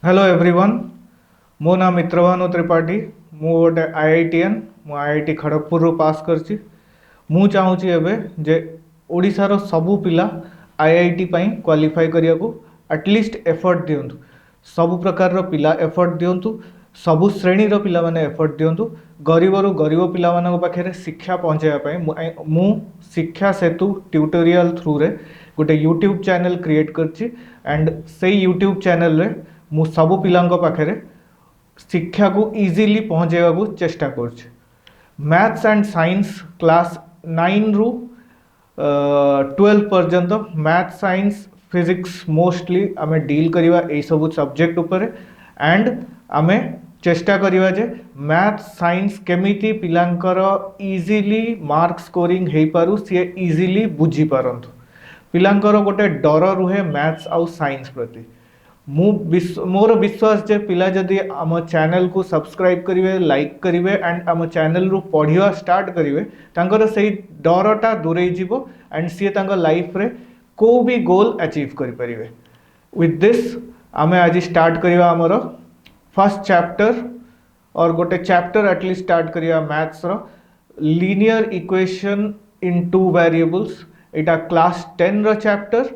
Hello everyone. मो नाम मित्रभानु त्रिपाठी। मु गोटे आईआईटीएन। मु आईआईटी खड़गपुर रू पास करची। मु चाहूँची एबे जे ओडिशार सबु पिला आईआईटी पई क्वालिफाई करिया को एटलिस्ट एफर्ट दियंतु। सब प्रकार रो पिला एफर्ट दियंतु। सबु श्रेणी रो पिला माने एफर्ट दियंतु। गरीब रु गरीब पिला मानक पाखे शिक्षा पहुँचाइया पई मु शिक्षा सेतु ट्यूटोरियल थ्रू रे गोटे यूट्यूब चैनल क्रिएट करची। एंड से यूट्यूब चैनल रे मु सबु पिलांको पाखे शिक्षा को इजीली पहुँचाइबा को चेष्टा करछि। मैथ्स एंड साइंस क्लास 9 रु 12 पर्यंत मैथ साइंस फिजिक्स मोस्टली आमे डील करिवा ए सब सब्जेक्ट ऊपर। एंड आमे चेष्टा करिवा जे मैथ साइंस केमिति पिलांकर इजीली मार्क स्कोरिंग हेई पारु, सी इजीली बुझी पारंतु। पिलांकर गोटे डर रुहे मैथ्स आउ साइंस प्रति। मोर विश्वास जे पिला जदि आम चैनल को सब्सक्राइब करेंगे, लाइक करेंगे एंड आम चैनल रु पढ़िया स्टार्ट करेंगे, तांकर से डरटा दूरे जीवो एंड सी तांकर लाइफ रे को भी गोल अचीव करि परिबे। विथ दिस आमे आज स्टार्ट करिवा हमर फर्स्ट चैप्टर और गोटे चैप्टर एटलीस्ट स्टार्ट करिया मैथ्स रो linear equation in two variables. एटा क्लास 10 रो चैप्टर।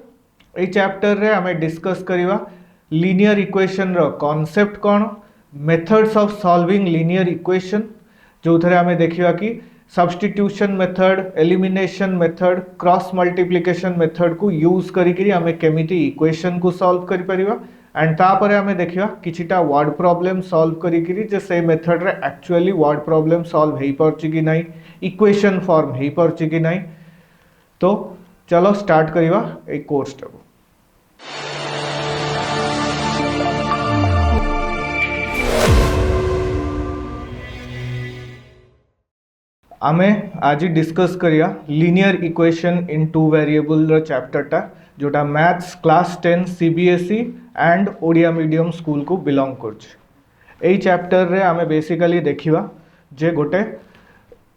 ए चैप्टर रे आमे डिस्कस करिवा लीनियर इक्वेशन रो कॉन्सेप्ट कौन, methods of solving linear equation, जो थे आमे देखिवा कि substitution method, elimination method, cross multiplication method को यूज करी आमे केमिति इक्वेशन को सॉल्व करि परिबा। एंड तापरे आमे देखिवा किछिटा वर्ड प्रॉब्लम सॉल्व करी जे से मेथड रे एक्चुअली वर्ड प्रॉब्लम सॉल्व हेई परछि कि नाही, इक्वेशन फॉर्म हेई परछि कि नाही। तो चलो स्टार्ट करिवा ए कोर्स टाको। आमे आज डिस्कस करिया linear equation in two variable रो चैप्टरटा, जोटा maths class 10 CBSE and Odia medium school को बिलोंग करछ। एई चैप्टर रे आमे बेसिकली देखिवा जे गोटे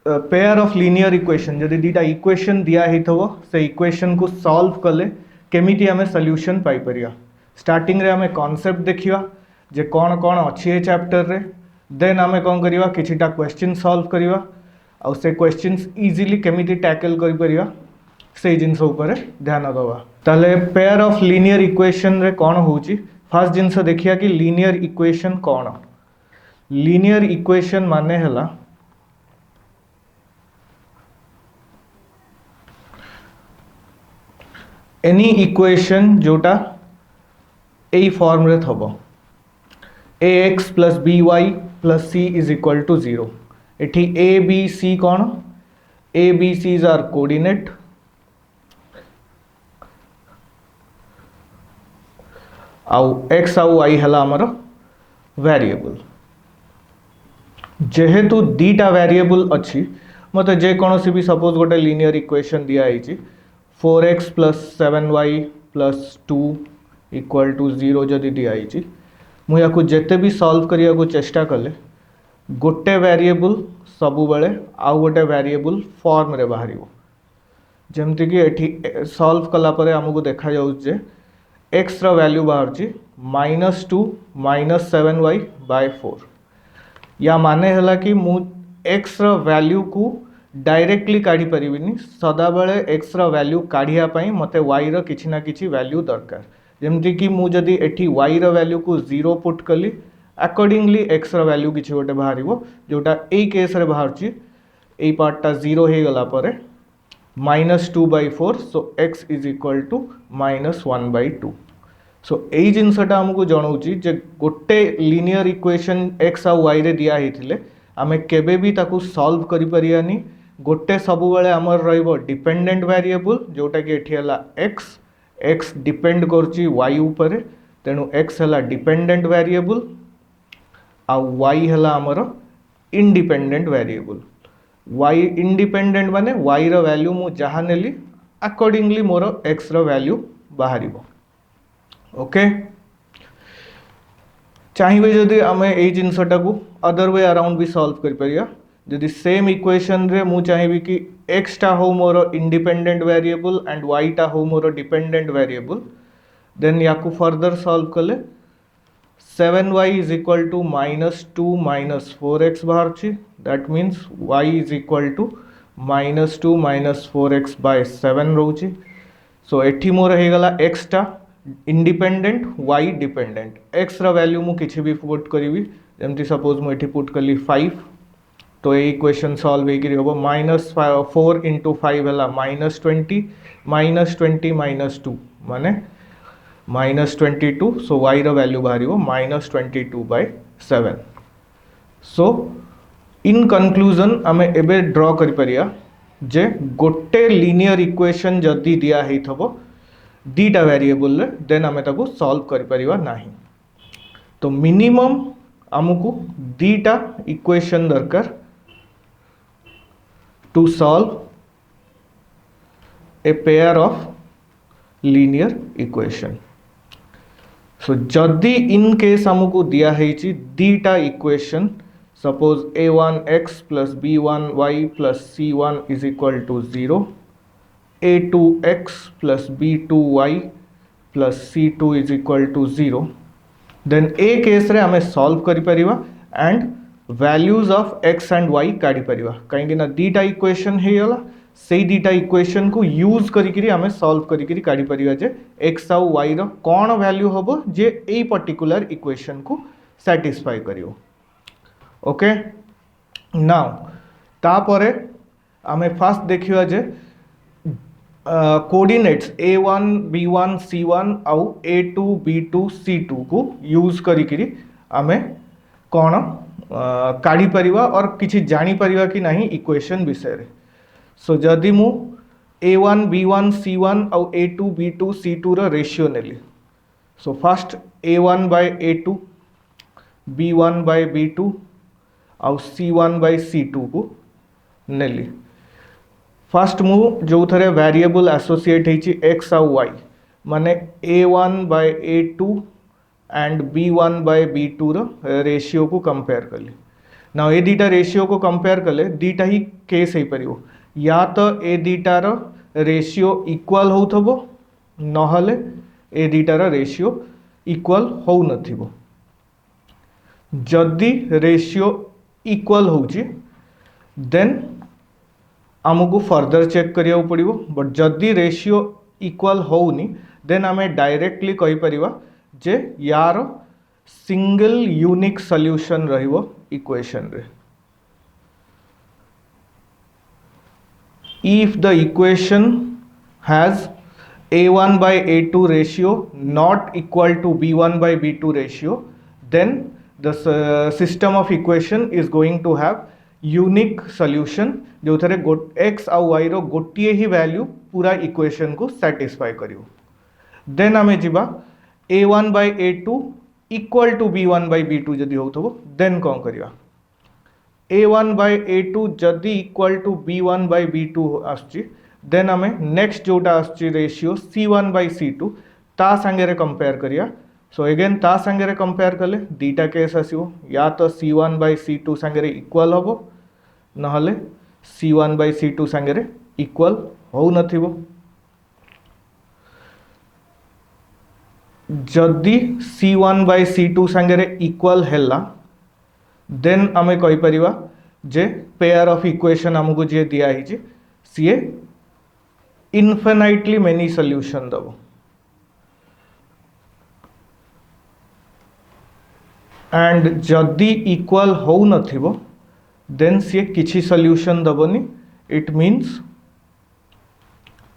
पेयर ऑफ लीनियर इक्वेशन, जदि दीटा इक्वेशन दिया हिथबो से इक्वेशन को सॉल्व कले केमिति आमे सॉल्यूशन पाई परिया। स्टार्टिंग रे आमे कांसेप्ट देखिवा जे कोन कोन अछि ए चैप्टर रे। देन आमे कोन करिवा किछिटा क्वेश्चन सॉल्व करिवा और से क्वेश्चंस इजीली केमिति टैकल करि परिया से जिनस ऊपर ध्यान दवा। ताले पेयर ऑफ लीनियर इक्वेशन रे कोन होउची, फर्स्ट जिनस देखिया कि लीनियर इक्वेशन कोन। लीनियर इक्वेशन माने हला एनी इक्वेशन जोटा ए फॉर्म रे थबो ax plus by plus c is equal to 0। एठी a b c कौन, a b c's are coordinate आउ x आउ y हला हमर वेरिएबल। जेहेतु दीटा वेरिएबल अच्छी मत जे कौन सी भी सपोज गोटे लीनियर इक्वेशन दिया है 4x plus 7y plus 2 equal to 0 जदि दिया है, मु या जेते भी सॉल्व करिया को चेष्टा कले गोटे वेरिएबल सबु बेले आउ गोटे वेरिएबल फॉर्म रे बाहरिबो। जेमति कि एठी सॉल्व कला परे हमकु देखा जाउ जे x रो वैल्यू बाहरची -2 -7y/4। या माने हला कि मु x रो वैल्यू को डायरेक्टली काढी परिबिनी, सदा बेले x रो वैल्यू काढिया पई मते y रो किछि ना किछि वैल्यू दरकार। जेमति कि मु जदि एठी y रो वैल्यू को 0 पुट कली अकॉर्डिंगली x रो वैल्यू किछि गोटे बाहरिबो, जोटा ए केस रे बाहरची ए पार्टटा 0 हे गला परे -2/4। सो x इज इक्वल टू -1/2। सो एई जिनसटा हमकु जणाउची जे गोटे लीनियर इक्वेशन x आ y रे दिया हेथिले आमे केबे भी ताकू सॉल्व करि परियानी। गोटे सबु बेले हमर रहइबो डिपेंडेंट वेरिएबल, जोटा कि एठी हला x डिपेंड करची y ऊपर, तेणु x हला डिपेंडेंट वेरिएबल आ y हला हमर इंडिपेंडेंट वेरिएबल। y इंडिपेंडेंट माने y रो वैल्यू मु जहा नेली अकॉर्डिंगली मोर x रो वैल्यू बाहरिबो। ओके, चाहिए जदि आमे एई जिनसटा को अदर वे अराउंड भी सॉल्व कर परिया। जदि सेम इक्वेशन रे मु चाहिए कि x टा हो मोर इंडिपेंडेंट वेरिएबल एंड y टा हो मोर डिपेंडेंट वेरिएबल, देन याकू फर्दर सॉल्व कले 7y is equal to -2 -4x बाहर that means y is equal to -2 -4x by 7 रोची। सो एठी मोर हो गला x टा इंडिपेंडेंट y डिपेंडेंट। x रा वैल्यू मु किछि भी पुट करी जमती सपोज मु एठी पुट कली 5 तो ये इक्वेशन सॉल्व होगी हम -4 × 5 है -20 -20 -2 माने -22। सो y रो वैल्यू बाहर -22/7। सो इन कंक्लूजन आम एबे ड्रॉ करि परिया जे गोटे लीनियर इक्वेशन जदि दिया हेथबो दीटा वेरिएबल रे देन आम ताको सॉल्व करि परिवा नाही। तो मिनिमम आमको दीटा इक्वेशन दरकार to solve a pair of linear equation. So जदि इन केस आमको दिया हेची दीटा equation suppose a1x plus b1y plus c1 is equal to 0, a2x plus b2y plus c2 is equal to 0, then a case रे हमें solve करि परिवा and values of x and y काढी परिवा कहीं ना दीटा इक्वेशन हे गला से दीटा इक्वेशन को यूज करिकरी हमें सॉल्व करिकरी काढी परिवा जे x आउ y रो कोन वैल्यू हबो जे ए पर्टिकुलर इक्वेशन को सैटिस्फाई करियो। ओके नाउ तापरे आमे फास्ट देखिवा जे कोऑर्डिनेट्स a1 b1 c1 आउ a2 b2 c2 को यूज करिकरी आमे कोन काढ़ी परिवा और किछि जानी परिवा कि नहीं इक्वेशन विषय रे। सो जदि मु a1 b1 c1 आउ a2 b2 c2 row ratio नेली सो फर्स्ट a1/a2 b1/b2 आउ c1/c2 को नेली। फर्स्ट मु जो थरे वेरिएबल एसोसिएट हेची x आउ y माने a1/a2 एंड b1/b2 रो रेशियो को कंपेयर कली। ना ए दीटा रेशियो को कंपेयर कले दीटा ही केस हे परियो या तो ए दीटा रो रेशियो इक्वल होथबो नहले ए दीटा रो रेशियो इक्वल हो नथिबो। जदि रेशियो इक्वल होची देन आमको फर्दर चेक करिया पड़िबो बट जदि रेशियो इक्वल होउनी देन आमे डायरेक्टली कहि परिबा जे यार सिंगल यूनिक सॉल्यूशन रहिबो इक्वेशन रे। If the equation has a1/a2 ratio not equal to b1/b2 ratio then the system of equation is going to have unique solution जो थरे x आउ y रो गोटिए ही value पूरा equation को satisfy करियो। Then आमे जिबा a1/a2 इक्वल टू b1/b2 जदि होथबो then कोन करिया a1/a2 जदि इक्वल टू b1/b2 आछि देन आमे नेक्स्ट जोटा आछि रेशियो c1/c2 ता संगे रे कंपेयर करिया। सो अगेन ता संगे रे कंपेयर कले दीटा केस आसीबो या तो c1/c2 संगे रे इक्वल होबो नहले c1/c2 संगे रे इक्वल हो नथिबो। जदि c1/c2 संगे रे इक्वल हैला देन आमे कहि परिवा जे पेयर ऑफ इक्वेशन हमको जे दिया हिची सीए इनफिनाइटली मेनी सॉल्यूशन दबो एंड जदि इक्वल हो नथिबो देन सीए किछि सॉल्यूशन दबोनी। इट मीन्स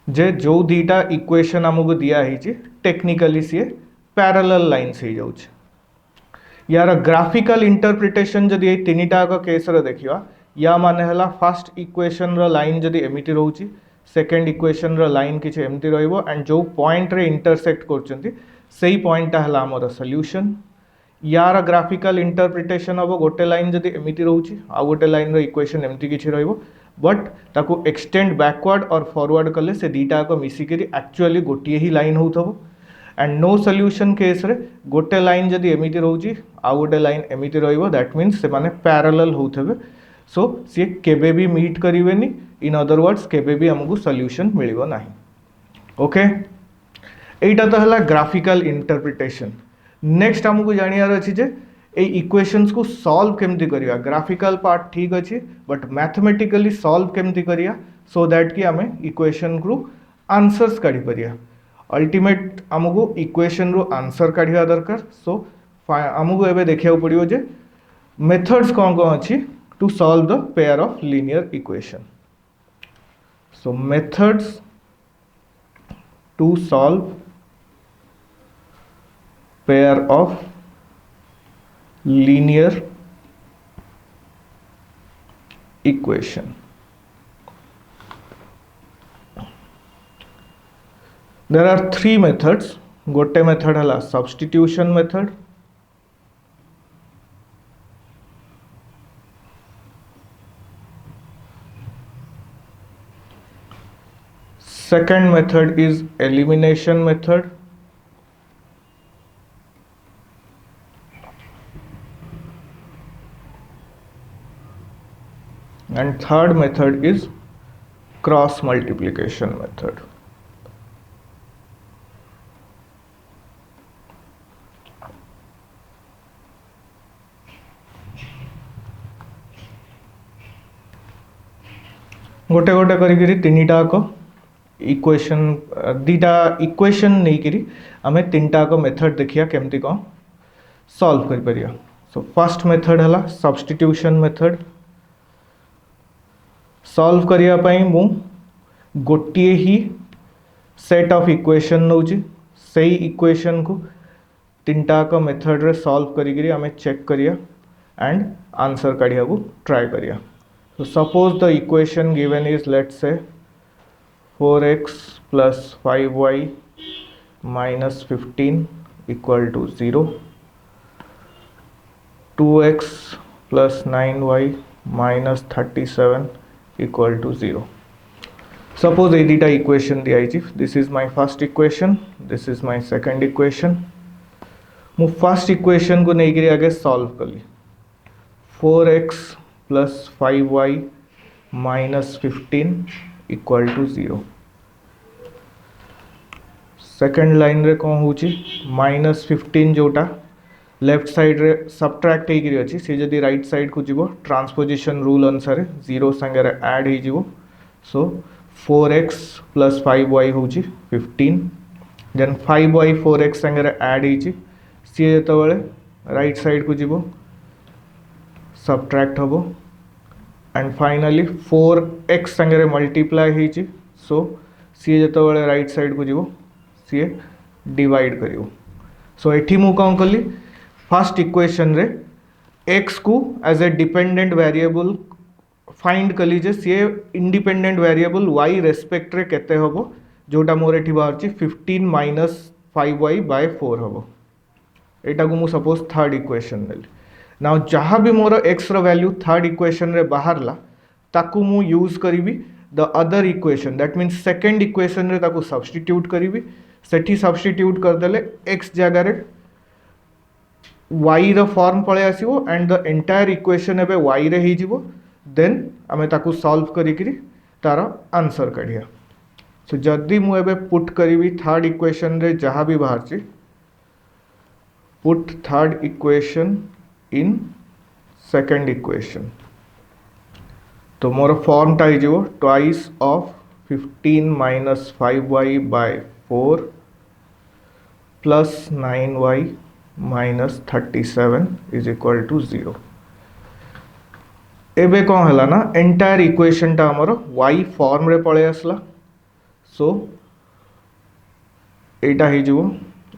जे जो दीटा इक्वेशन हमको दिया हिची टेक्निकली सीए पैरेलल लाइन्स हे जाउछ। यार ग्राफिकल इंटरप्रिटेशन जदि ए तीनटा का केस रे देखिवा या माने हला फर्स्ट इक्वेशन रो लाइन जदि एमिति रहउची सेकंड इक्वेशन रो लाइन किछि एमिति रहइबो एंड जो पॉइंट रे इंटरसेक्ट करचंती सेही पॉइंट हला हमर सॉल्यूशन। यार ग्राफिकल इंटरप्रिटेशन अब गोटे लाइन जदि एमिति रहउची आ गोटे लाइन रो इक्वेशन एमिति किछि रहइबो बट ताको एक्सटेंड बैकवर्ड और फॉरवर्ड कले से दीटा को मिसी करी एक्चुअली गोटिए ही लाइन होथबो एंड नो सॉल्यूशन केस रे गोटे लाइन जदि एमिति रहउची आ गोटे लाइन एमिति रहइबो दैट मीन्स से माने पैरेलल होथबे। सो सी केबे भी मीट करिवेनी इन अदर वर्ड्स केबे भी हमको सॉल्यूशन मिलिबो नाही। ओके एटा तो हला ग्राफिकल इंटरप्रिटेशन। नेक्स्ट आमको जानियार अछि जे ए इक्वेशंस को सॉल्व केमती करिया ग्राफिकल पार्ट ठीक अछि बट मैथमेटिकली सॉल्व केमती करिया सो दैट कि आमे इक्वेशन को आंसर्स काढी परिया अल्टीमेट आमको इक्वेशन रो आंसर काढिया दरकार सो आमको एबे देखिया पड़ियो जे मेथड्स कौन कौन अच्छी to solve the pair of linear equation so methods to solve pair of linear equation there are three methods गोटे मेथड हला substitution method second method is elimination method and third method is cross multiplication method गोटे गोटे करी तीनटा को equation दीटा equation नहीं करी आमे तीनटा को मेथड देखिया केमती कौन सॉल्व कर परिया सो फर्स्ट मेथड हला सब्स्टिट्यूशन मेथड सॉल्व करिया पई मु गोटिए ही सेट ऑफ इक्वेशन नौची सही इक्वेशन को तीनटा का मेथड रे सॉल्व करी आमे चेक करिया एंड आंसर काढिया को ट्राई करिया so suppose the equation given is let's say 4x plus 5y minus 15 equal to 0 2x plus 9y minus 37 equal to 0 suppose ये दीटा इक्वेशन दिया है this is my first equation this is my second equation मु first equation को नहीं करी आगे solve कर ली 4x plus 5y minus 15 equal to 0 second line रे कौन होची माइनस 15 जोटा लेफ्ट साइड रे सब्ट्रैक्ट हे करी अछि से जदी राइट साइड को जीवो ट्रांसपोजिशन रूल अनुसार 0 संगे रे ऐड हे जीवो सो 4x plus 5y होची 15 देन 5y 4x संगे रे ऐड हेची सी जेतबेले राइट साइड को जीवो सब्ट्रैक्ट हबो एंड फाइनली 4x संगे रे मल्टीप्लाई हेची सो सी जेतबेले राइट साइड को जीवो सी डिवाइड करियो सो एठी मु कौन कली फर्स्ट इक्वेशन रे x को as a dependent variable find कली जे सी इंडिपेंडेंट वेरिएबल y रेस्पेक्ट रे केते हबो जोटा मोर एठी बाहरची 15 माइनस 5y बाय 4 हबो एटा को मु सपोज थर्ड इक्वेशन नेली नाउ जहाँ भी मोर x रो वैल्यू थर्ड इक्वेशन रे बाहरला ताकू मु यूज करिवि the other equation that means second equation रे ताकू सब्स्टिट्यूट करिवि सेठी सब्स्टिट्यूट कर देले x जगह रे y रो फॉर्म पळे आसीबो एंड द एंटायर इक्वेशन एबे y रे ही जिवो देन आमे ताकू सॉल्व करी करी तार आंसर काढिया सो जदी मु एबे पुट करिवि थर्ड इक्वेशन रे जहाँ भी बाहरची put third equation in second equation तो मोर फॉर्म टा हो twice of 15 minus 5y by 4 plus 9y minus 37 is equal to 0 एबे कौन है ना एंटायर इक्वेशन टा हमर y फॉर्म रे पळे आसला सो एटा ही जीवो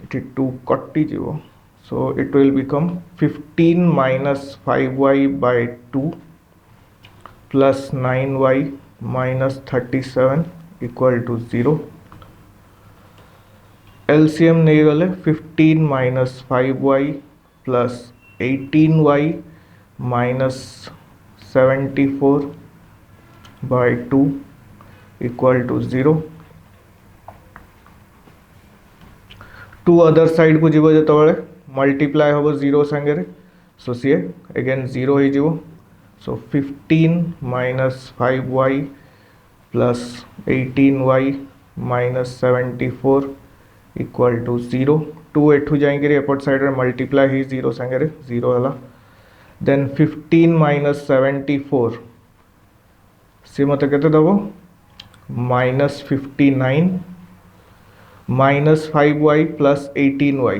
इठी 2 कट्टी जीवो so it will become 15 minus 5y by 2 plus 9y minus 37 equal to 0 LCM नहीं गले 15 minus 5y plus 18y minus 74 by 2 equal to 0 to other side को जीवो जेतबेले मल्टीप्लाई हम 0 संगे सो सी अगेन 0 हो जीवो so 15 minus 5y plus 18y minus 74 equal to 0 2 एठू जाइए एपट साइड मल्टीप्लाई ही 0 सांगे 0 है देन 15 माइनस 74 सी मत के दब -59 -5y plus 18y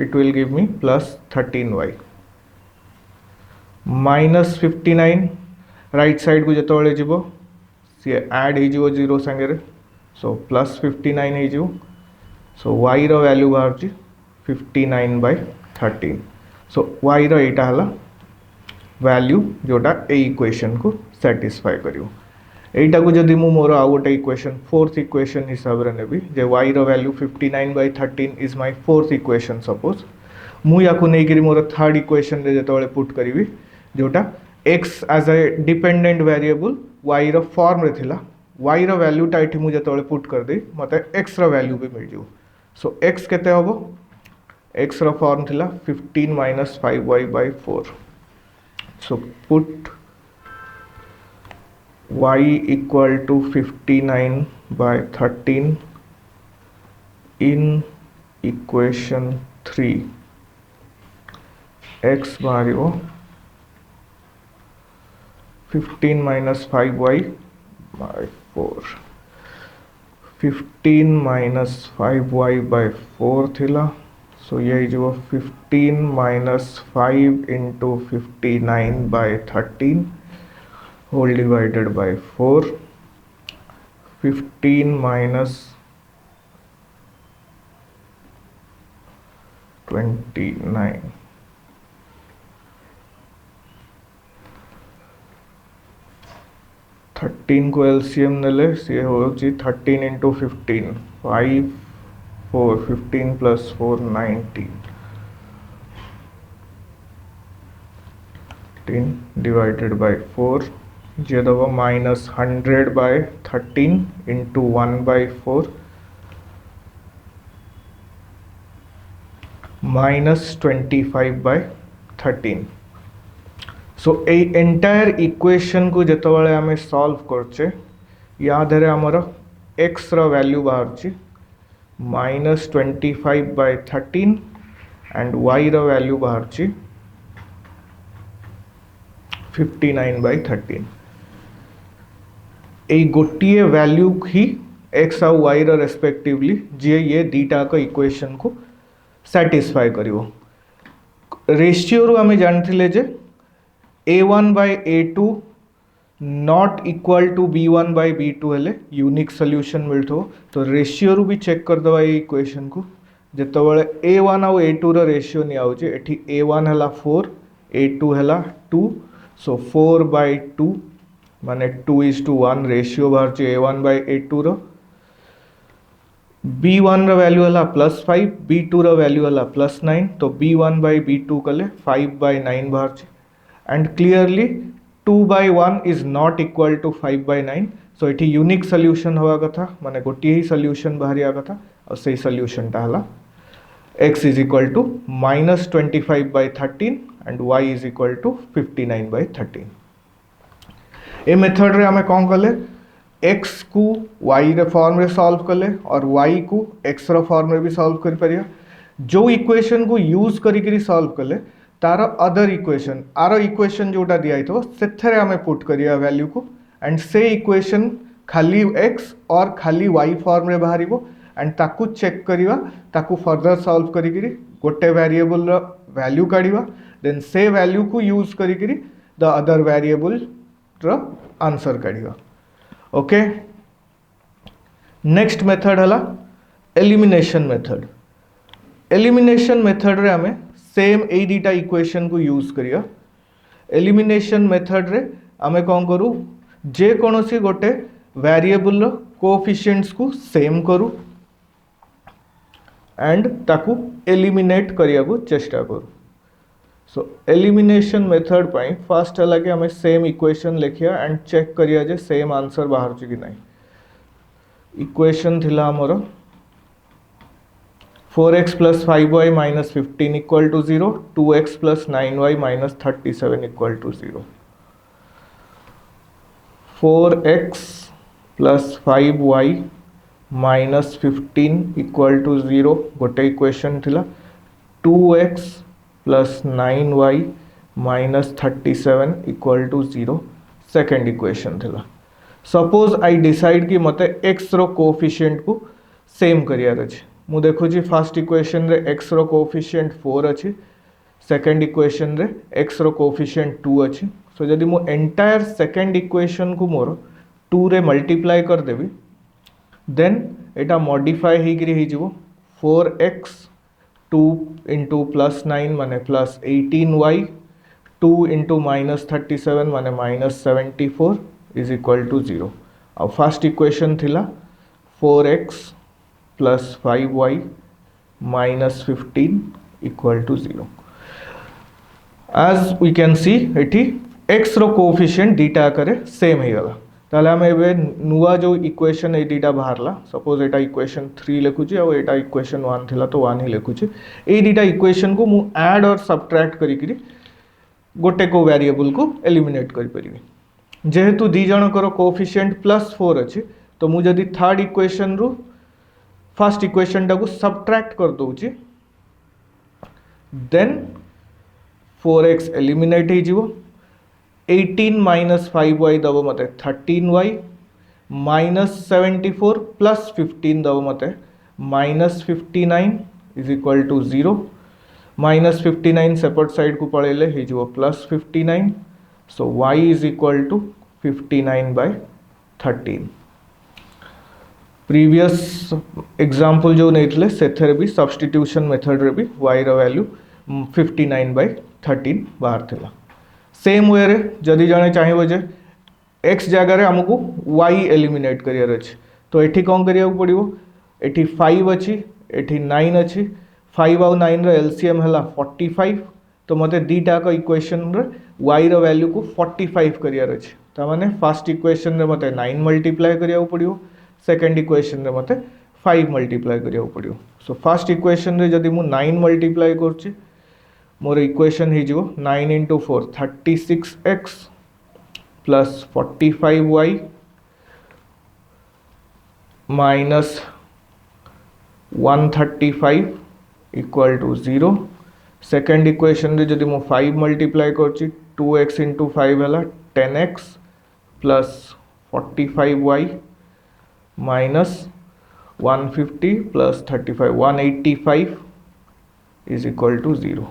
it will give me plus 13y -59 right side को जो जीव सी ऐड हो 0 सांगे सो प्लस 59 हो सो y रो वैल्यू बाहर 59/13 सो y रो एटा हला वैल्यू जोटा ए इक्वेशन को सैटिस्फाई करियो एटा को जदि मु मोर आउ गोटे इक्वेशन फोर्थ इक्वेशन हिसाब रे नेबी जे y रो value 59/13 is my fourth equation suppose मु याकू नै करी मोर थर्ड इक्वेशन रे जतबेले पुट करिवि जोटा x as a dependent variable y रो फॉर्म रे थिला y रो वैल्यू टा एठी मु जतबेले पुट कर दे मते x रो वैल्यू भी मिल जो सो x केते हबो x रो फॉर्म थिला 15 - 5y/4 so put y equal to 59/13 in equation 3 x बारियो 15 minus 5y/4 15 minus 5y/4 थिला सो ये जो 15 minus 5 into 59/13 whole divided by 4 15 minus 29 13 को एलसीएम नेले सी होची 13 into 15 5 4 15 plus 4 19 divided by 4 जे दबो -100/13 into 1/4 -25/13 सो ए एंटायर इक्वेशन को जतबेले आमे सॉल्व करछे या धरे हमर x रो वैल्यू बाहर छी -25/13 एंड y रो वैल्यू बाहर छी 59/13 ए गोटे वैल्यू ही x आउ y रो रेस्पेक्टिवली जे ये दीटा को इक्वेशन को सैटिस्फाई करिवो रेशियो रो हमें जानथिले जे a1/a2 not equal to b1/b2 हेले यूनिक सॉल्यूशन मिलथो तो रेशियो रो भी चेक कर दवा ए इक्वेशन को जेतबेले a1 आउ a2 रो रेशियो नि आउ जे एठी a1 हला 4 a2 हला 2 सो 4/2 माने 2:1 रेशियो बाहर चे a1/a2 रो b1 रो वैल्यू हला +5 b2 रो वैल्यू हला +9 तो b1/b2 कले 5/9 बाहर चे and clearly 2/1 is not equal to 5/9 so एठी यूनिक सॉल्यूशन होवा कथा माने गोटी ही सॉल्यूशन बाहरिया कथा और सही सॉल्यूशन टा हला x is equal to -25/13 and y is equal to 59/13 a method रे हमें कौन कले x को y रे फॉर्म रे सॉल्व कले और y को x रो फॉर्म रे भी सॉल्व कर परिया जो इक्वेशन को यूज करी करी सॉल्व कले तार अदर इक्वेशन आर इक्वेशन जोटा दिया हितो सेथरे हमें पुट करिया वैल्यू को एंड से इक्वेशन खाली x और खाली y फॉर्म रे बाहरिबो एंड ताकू चेक करिवा ताकू फर्दर सॉल्व करी करी गोटे वेरिएबल रो वैल्यू काढिवा देन से वैल्यू को यूज करी करी द अदर वेरिएबल रो आंसर काढिवा ओके नेक्स्ट मेथड हला एलिमिनेशन मेथड रे हमें सेम ए दीटा इक्वेशन को यूज करिया एलिमिनेशन मेथड रे हमें कौन करू जे कोनोसी गोटे वेरिएबल रो कोएफिशिएंट्स को सेम करू एंड ताकू एलिमिनेट करिया को चेष्टा करू सो एलिमिनेशन मेथड पाई फर्स्ट हला कि हमें सेम इक्वेशन लिखिया एंड चेक करिया जे सेम आंसर बाहर छि कि नहीं इक्वेशन थिला हमर 4x + 5y - 15 = 0 2x + 9y - 37 = 0 4x + 5y -15 equal to 0 गोटे इक्वेशन थिला 2x plus 9y -37 equal to 0 second equation थिला। सपोज आई डिसाइड कि मते x रो कोफिशिएंट को सेम करियार अछि। मु देखु छी फर्स्ट इक्वेशन रे x रो कोफिशिएंट 4 अछि, सेकेंड इक्वेशन रे x रो कोफिशिएंट 2 अछि। सो जदि मु एंटायर सेकेंड इक्वेशन को मोर 2 रे मल्टीप्लाई कर देबी देन एटा मॉडिफाई होइकरी हो जिवो 4x 2 इंटू प्लस 9 माने प्लस 18y 2 इंटू -37 माने -74 इज इक्वल टू 0। अब फर्स्ट इक्वेशन थिला 4x plus 5y -15 equal to 0। As we can see एठी x रो कोफिशिएंट दीटा आकर सेम हो गला। ताले हम एबे नुआ जो इक्वेशन ए दीटा बाहरला सपोज एटा इक्वेशन 3 लिखुची और एटा इक्वेशन 1 थिला तो 1 ही लिखुची। ए दीटा इक्वेशन को मु ऐड और सब्ट्रैक्ट करिकरी गोटे को वेरिएबल को एलिमिनेट करि परिबी। जेहेतु दी जनकर कोफिशिएंट +4 अछि तो मु जदि थर्ड इक्वेशन रु फर्स्ट इक्वेशन टा को सब्ट्रैक्ट कर दोउची देन 4x एलिमिनेट हो जिवो 18 माइनस 5y दब मते 13y -74 प्लस 15 दब मते -59 is equal to 0। -59 separate side को पळेले हे जो +59 so y is equal to 59/13। Previous example जो नेथले सेथरे भी सब्स्टिट्यूशन मेथड रे भी y रो वैल्यू 59/13 बाहर थिला। सेम वे रे जदि जने चाहिबो जे x जगह हमको y एलिमिनेट करियर अछि तो एठी कोन करिया पड़िबो एठी 5 अछि एठी 9 अछि 5 और 9 रे एलसीएम हला 45 तो मते दीटा का इक्वेशन रे y रो वैल्यू को 45 करियर अछि त माने फर्स्ट इक्वेशन रे मते 9 मल्टीप्लाई करिया पड़िबो सेकंड इक्वेशन रे मते 5 मल्टीप्लाई करिया पड़िबो। सो फर्स्ट इक्वेशन रे जदि मु 9 मल्टीप्लाई करछि मोर इक्वेशन ही जो 9 into 4 36x plus 45y minus 135 equal to 0। Second equation रे जदि मु 5 मल्टीप्लाई करछि 2x इंटू 5 हला 10x plus 45y minus 150 plus 35 185 is equal to 0।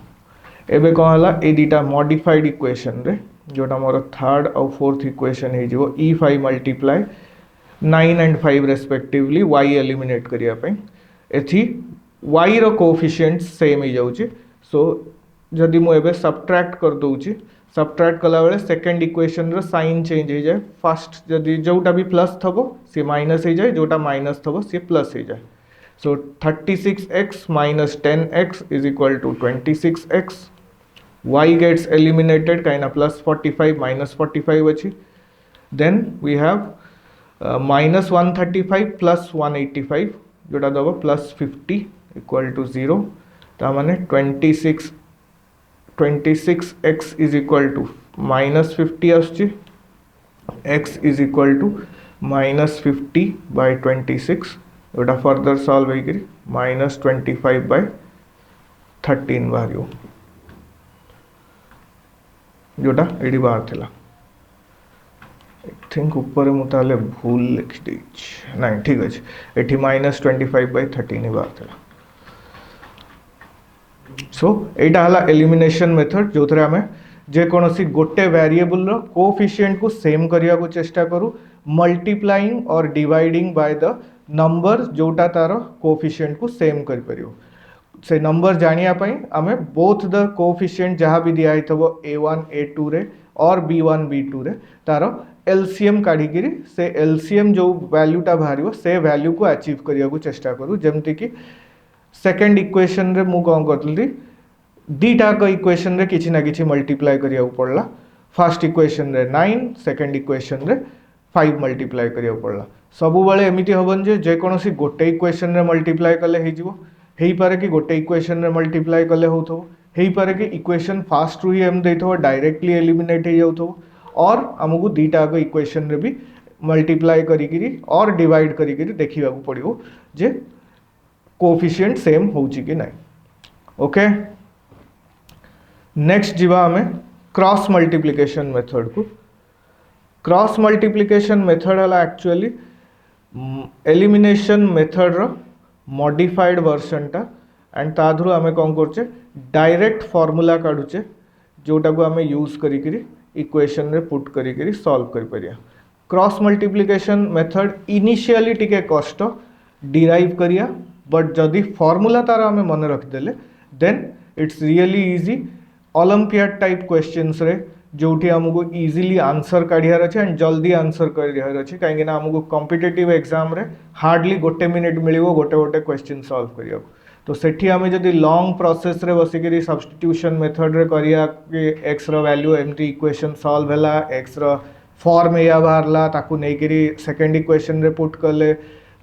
एबे कौन हला ए दीटा मॉडिफाइड इक्वेशन रे जोटा मोर थर्ड और फोर्थ इक्वेशन हे जो e5 multiply 9 and 5 respectively y eliminate करिया पे एथि y रो कोफिशिएंट सेम ही जाउची। सो जदि मु एबे सब्ट्रैक्ट कर दोउची सब्ट्रैक्ट कला बेले second equation rho sine change हो जाए फर्स्ट जदि जोटा भी प्लस थबो से माइनस हो जाए जोटा माइनस थबो से प्लस हो जाए। सो 36x minus 10x is equal to 26x। y gets eliminated kaina plus 45 minus 45 achi। Then we have minus 135 plus 185 जोटा दबो plus 50 equal to 0 ता माने 26x is equal to minus 50 आछी x is equal to minus 50 by 26 जोटा further solve होइकरी minus 25/13 बाहरियो जोटा AD बाहर थिला। I think ऊपर मुताले भूल लिख देछ नहीं ठीक अछि एठी minus 25/13 ही बाहर थिला। सो एटा हला एलिमिनेशन मेथड जो थरे हमें जे कोनोसी गोटे वेरिएबल रो कोफिशिएंट को सेम करिया को चेष्टा करू मल्टीप्लाइंग और डिवाइडिंग बाय द नंबर जोटा तार कोफिशिएंट को सेम कर परियो। से नंबर जानिया पई हमें बोथ द कोफिशिएंट जहाँ भी दिया थबो a1 a2 रे और b1 b2 रे तार एलसीएम काढी करी से एलसीएम जो वैल्यूटा बाहरियो से वैल्यू को अचीव करिया को चेष्टा करू। जेमति कि सेकंड इक्वेशन रे मु कोन करतली दीटा का इक्वेशन रे किछि ना किछि मल्टीप्लाई करिया पड़ला। फर्स्ट इक्वेशन रे 9 सेकंड इक्वेशन रे 5 मल्टीप्लाई करिया पड़ला। सबु बेले एमिति होबन जे कोनोसी गोटे इक्वेशन रे मल्टीप्लाई कले हे जिवो हेई पारे कि गोटे इक्वेशन रे मल्टीप्लाई कले होथो हेई पारे कि इक्वेशन फास्ट रु ही हम देथो डायरेक्टली एलिमिनेट हे जाउथो और हमकु दीटा का इक्वेशन रे भी मल्टीप्लाई करिकिरी और डिवाइड करिकिरी देखिबा को पड़िबो जे कोएफिशिएंट सेम होउची कि नाही। ओके, नेक्स्ट जीवा हमें क्रॉस मल्टीप्लिकेशन मेथड को। क्रॉस मल्टीप्लिकेशन मेथड है एक्चुअली एलिमिनेशन मेथड रो मॉडिफाइड वर्जन टा एंड ताधुर आमे कौन करचे डायरेक्ट फॉर्मूला काढुचे जोटा को आमे यूज करिकिरी इक्वेशन रे पुट करिकिरी सॉल्व करि परिया। क्रॉस मल्टीप्लिकेशन मेथड इनिशियली टिके कष्ट डिराइव करिया, बट जदि फॉर्मूला तार आमे मन रख देले then it's really easy. Olympiad type questions रे जोठी हमको इजीली आंसर काढ़ियार अच्छे एंड जल्दी आंसर काढ़ियार अच्छे कहीं हमको कॉम्पिटिटिव एग्जाम रे हार्डली गोटे मिनिट मिलियो गोटे गोटे क्वेश्चन सॉल्व करिया। तो सेठी आमे जदि लॉन्ग प्रोसेस रे बसिकरी सब्स्टिट्यूशन मेथड रे करिया कि एक्स रो वैल्यू एमती इक्वेशन सॉल्व हैला, एक्स रो फॉर्म या बाहरला ताकू नै करी सेकंड इक्वेशन रे पुट करले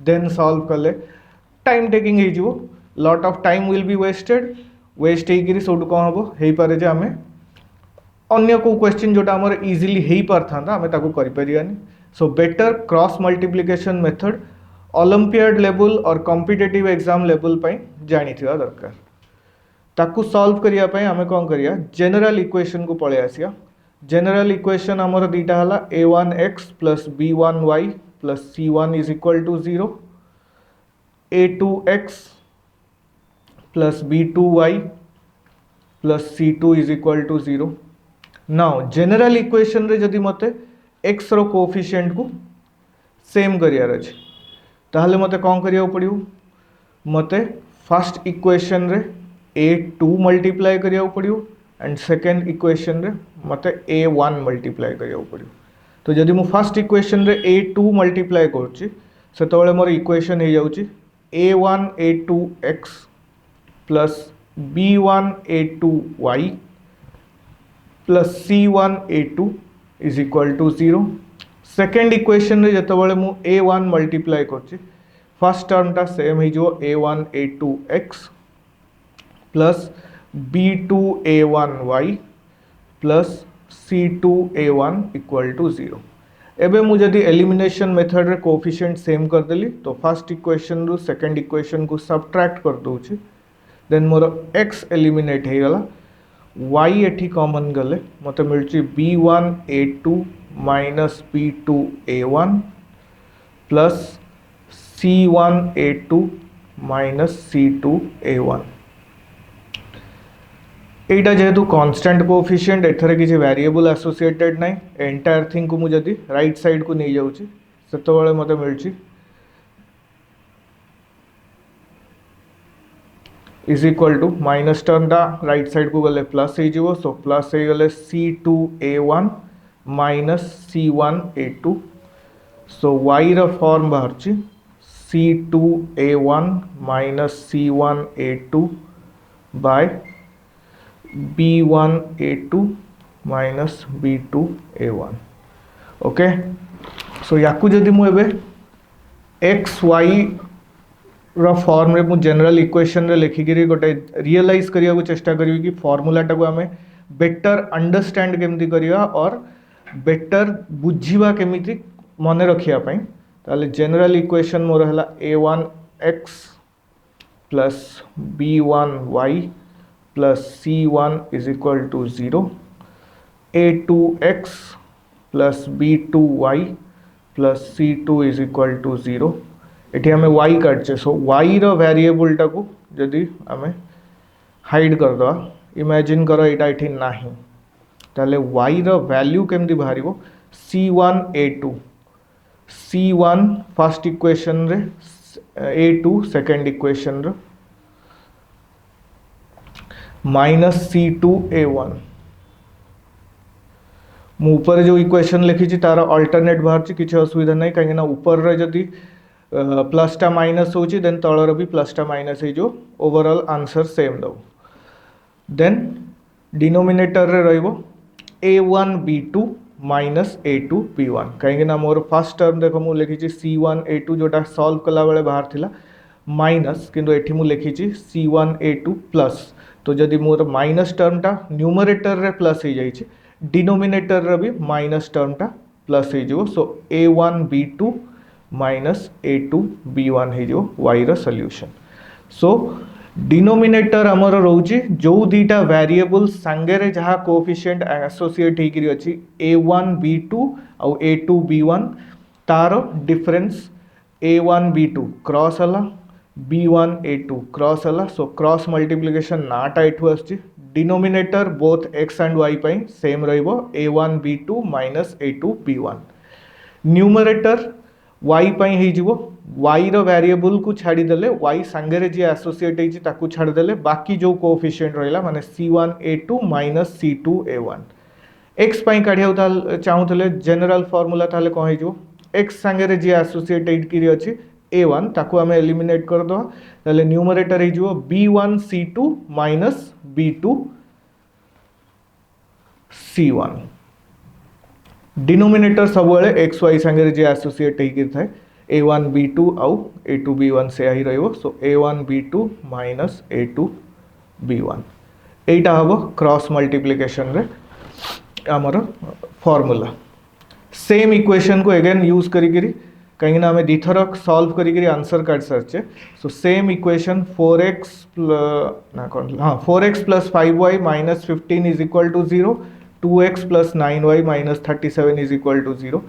देन सॉल्व करले टाइम टेकिंग हे जिवो, lot of time will be wasted. Waste हे करी सोडू कोन हबो हे पारे जे आमे अन्य को क्वेश्चन जोटा हमर इजीली हे पारथांदा आमे ताकू करि परियानी। So better cross multiplication method olympiad level और कॉम्पिटिटिव एग्जाम लेवल पई जानी थिया दरकार। ताकू सॉल्व करिया पई आमे कोन करिया जनरल इक्वेशन को पळे आसिया। जनरल इक्वेशन हमर दीटा हला a1x + b1y + c1 = 0, a2x + b2y + c2 = 0। Now general equation रे जदि मते x रो कोएफिशिएंट को सेम करियार अछि ताहले मते कोन करिया पड़ियो, मते फर्स्ट इक्वेशन रे a2 मल्टीप्लाई करिया पड़ियो एंड सेकंड इक्वेशन रे मते a1 मल्टीप्लाई करिया पड़ियो। तो जदि मु फर्स्ट इक्वेशन रे a2 मल्टीप्लाई करछि सेतबेले मोर इक्वेशन हे जाउछि a1 a2x + b1 a2y + c1 a2 = 0। Second equation रे जतबेले मु a1 मल्टीप्लाई करछि फर्स्ट टर्म टा सेम हे जो a1 a2x + b2 a1y + c2 a1 = 0। एबे मु जदि एलिमिनेशन मेथड रे कोएफिशिएंट सेम कर देली तो फर्स्ट इक्वेशन रु सेकेंड इक्वेशन को सब्ट्रैक्ट कर दोछि देन मोर x एलिमिनेट हे गला, y एठी कॉमन गले मते मिलछि b1 a2 - b2 a1 + c1 a2 - c2 a1। एटा जेहेतु कांस्टेंट कोएफिशिएंट एथरे किछि वेरिएबल एसोसिएटेड नै एंटायर थिंग को मु जदि राइट साइड को नै जाउछि सेतबेले मते मिलछि = माइनस टर्म दा राइट साइड को गले प्लस हे जिवो। सो प्लस हे गले c2 a1 - c1 a2। So y रो फॉर्म बाहरछि c2 a1 - c1 a2 by b1 a2 - b2 a1। Okay, सो याकू जदि मु एबे x y रो फॉर्म रे मु जनरल इक्वेशन रे लिखि गिरी गोटे रियलाइज करिया को चेष्टा करियो कि फार्मूला टा को हमें बेटर अंडरस्टैंड केमती करिया और बेटर बुझिबा केमिति मने रखिया पई। ताले जनरल इक्वेशन मोर हला a1x + b1y + c1 = 0, a2x + b2y + c2 = 0। एठी हमें y काटचे सो y रो वेरिएबल टा को जदि हमें हाइड कर दवा, इमेजिन करो एटा एठी नाही ताले y रो वैल्यू केमती बाहरिबो c1 a2, c1 first equation रे a2 सेकंड इक्वेशन रे -c2 a1। मु ऊपर जो इक्वेशन लिखी तार अल्टरनेट बाहर किसी असुविधा नहीं कहीं ऊपर रे जदि प्लस टा माइनस होची देन तळर भी प्लस टा माइनस है जो ओवरऑल आंसर सेम दो। देन डिनोमिनेटर रे रहइबो a1 b2 - a2 b1 कहीं मोर फर्स्ट टर्म देखो मु लिखी c1 a2 जोटा सॉल्व कला बेले बाहर थिला माइनस किंतु एठी मु लिखी c1 a2 प्लस। तो जदि मोर माइनस टर्म टा न्यूमरेटर रे प्लस हो जाइए डिनोमिनेटर रे भी माइनस टर्म टा प्लस हो सो a1b2 माइनस a2b1 हो y रो सॉल्यूशन सो डिनोमिनेटर आमर रोचे जो दीटा वेरिएबल सांगे रे जहाँ कोएफिशिएंट एसोसिएट होकरी अछि a1b2 आउ a2b1 तार डिफरेंस a1b2 क्रॉस हला b1 a2 क्रॉस हला सो क्रॉस मल्टीप्लिकेशन नाटा एठु आछि denominator both x and y पई सेम रहइबो a1b2 minus a2b1 numerator y पई हे जिवो y रो वेरिएबल को छाड़ी देले y संगे रे जे एसोसिएट हे ताकू छाड़ देले बाकी जो कोएफिशिएंट रहला माने c1a2 माइनस c2a1 x पई काढिया चाहूतले जनरल फार्मूला ताले कोन हे जिवो x संगे रे जे एसोसिएट हेकरी अछि a1 ताकू हमें एलिमिनेट कर दो ताले न्यूमरेटर हे जिवो b1 c2 minus b2 c1 denominator सब बेले x y संगे जे एसोसिएट हेकरी थाए a1 b2 आउ a2 b1 से ही रहिबो सो a1 b2 minus a2 b1 एटा हबो क्रॉस मल्टीप्लिकेशन रे हमर फार्मूला सेम इक्वेशन को अगेन यूज करिकरी कहीं ना हमें दिथर सॉल्व करिकरी आंसर काट सरचे सो सेम इक्वेशन 4x ना कौन हाँ 4x plus 5y minus 15 is equal to 0 2x plus 9y minus 37 is equal to 0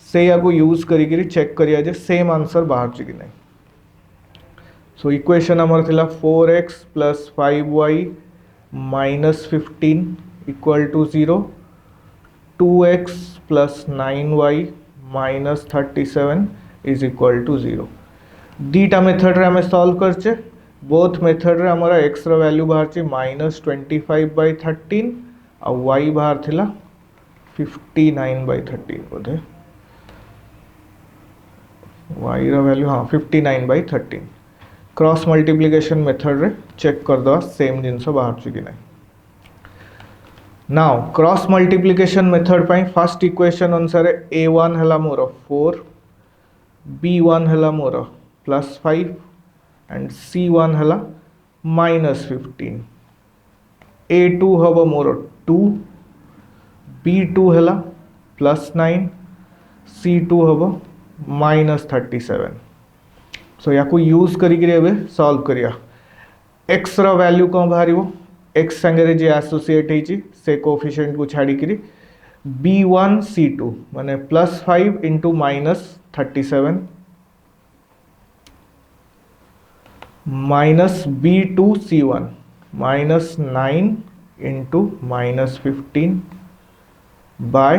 से या को यूज करिकरी चेक करिया जे सेम आंसर बाहर छि कि नहीं सो इक्वेशन हमर थिला 4x plus 5y minus 15 equal to 0 2x plus 9y minus 37 is equal to 0 दीटा मेथड रे हमें सॉल्व करचे बोथ मेथड रे हमारा x रो वैल्यू बाहर छि माइनस 25/13 और y बाहर थिला 59/13 बोधे y रो वैल्यू हाँ 59/13 क्रॉस मल्टीप्लिकेशन मेथड रे चेक कर दो सेम जिनस बाहर छि कि नहीं नाउ क्रॉस मल्टीप्लिकेशन मेथड पाई फर्स्ट इक्वेशन अनुसार a1 हला मोर 4 b1 हला मोर प्लस 5 एंड c1 हला माइनस 15 a2 हबो मोर 2 b2 हला प्लस 9 c2 हबो माइनस 37 सो या को यूज करिक सॉल्व करिया x रो वैल्यू कौन बाहरिबो x संगे जे एसोसिएट हेची से कोएफिशिएंट को छाड़ी करी b1 c2 माने plus 5 into minus 37 minus b2 c1 minus 9 into minus 15 by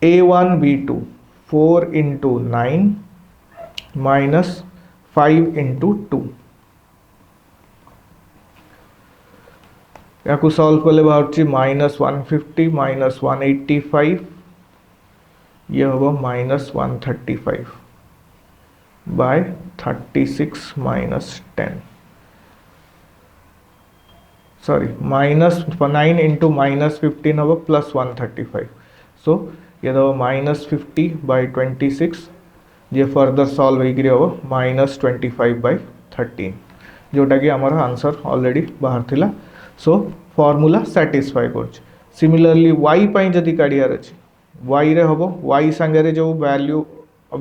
a1 b2 4 into 9 minus 5 into 2 या को सॉल्व करले बाहर माइनस 150 माइनस 185 ये होगा minus 135 by 36 minus 10 sorry minus 9 into minus 15 होगा प्लस 135 सो ये दो माइनस 50 बाय 26 ये फर्दर सॉल्व हो माइनस 25/13 जोटा कि आमर आंसर ऑलरेडी बाहर थिला सो फॉर्मूला सैटिस्फाई कर सिमिलरली y पाई जदि काढ़ियार अच्छे y रे हबो y संगे रे जो value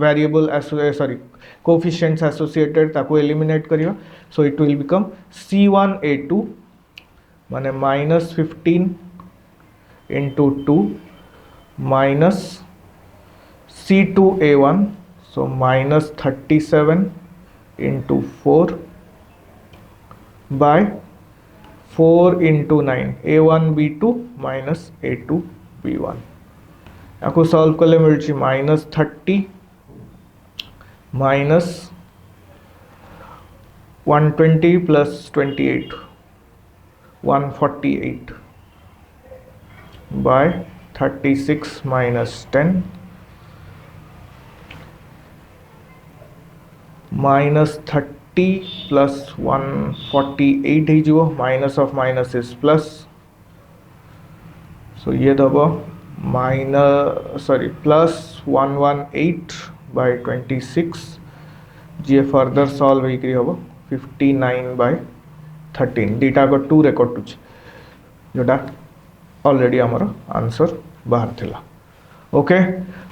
variable sorry coefficients associated ताको एलिमिनेट करियो so it will become c1a2 माने minus 15 into 2 minus c2a1 so minus 37 into 4 by 4 into 9 a1 b2 minus a2 b1 या को सॉल्व कले मिलची minus 30 minus 120 plus 28 148 by 36 minus 10 minus 30 plus 148 ही जो minus of minus is plus so ये दबो minus sorry plus 118 bye 26 जी further solve होइकरी हबो 59/13 data को 2 रे कटुछ जोटा ऑलरेडी हमर आंसर बाहर थिला ओके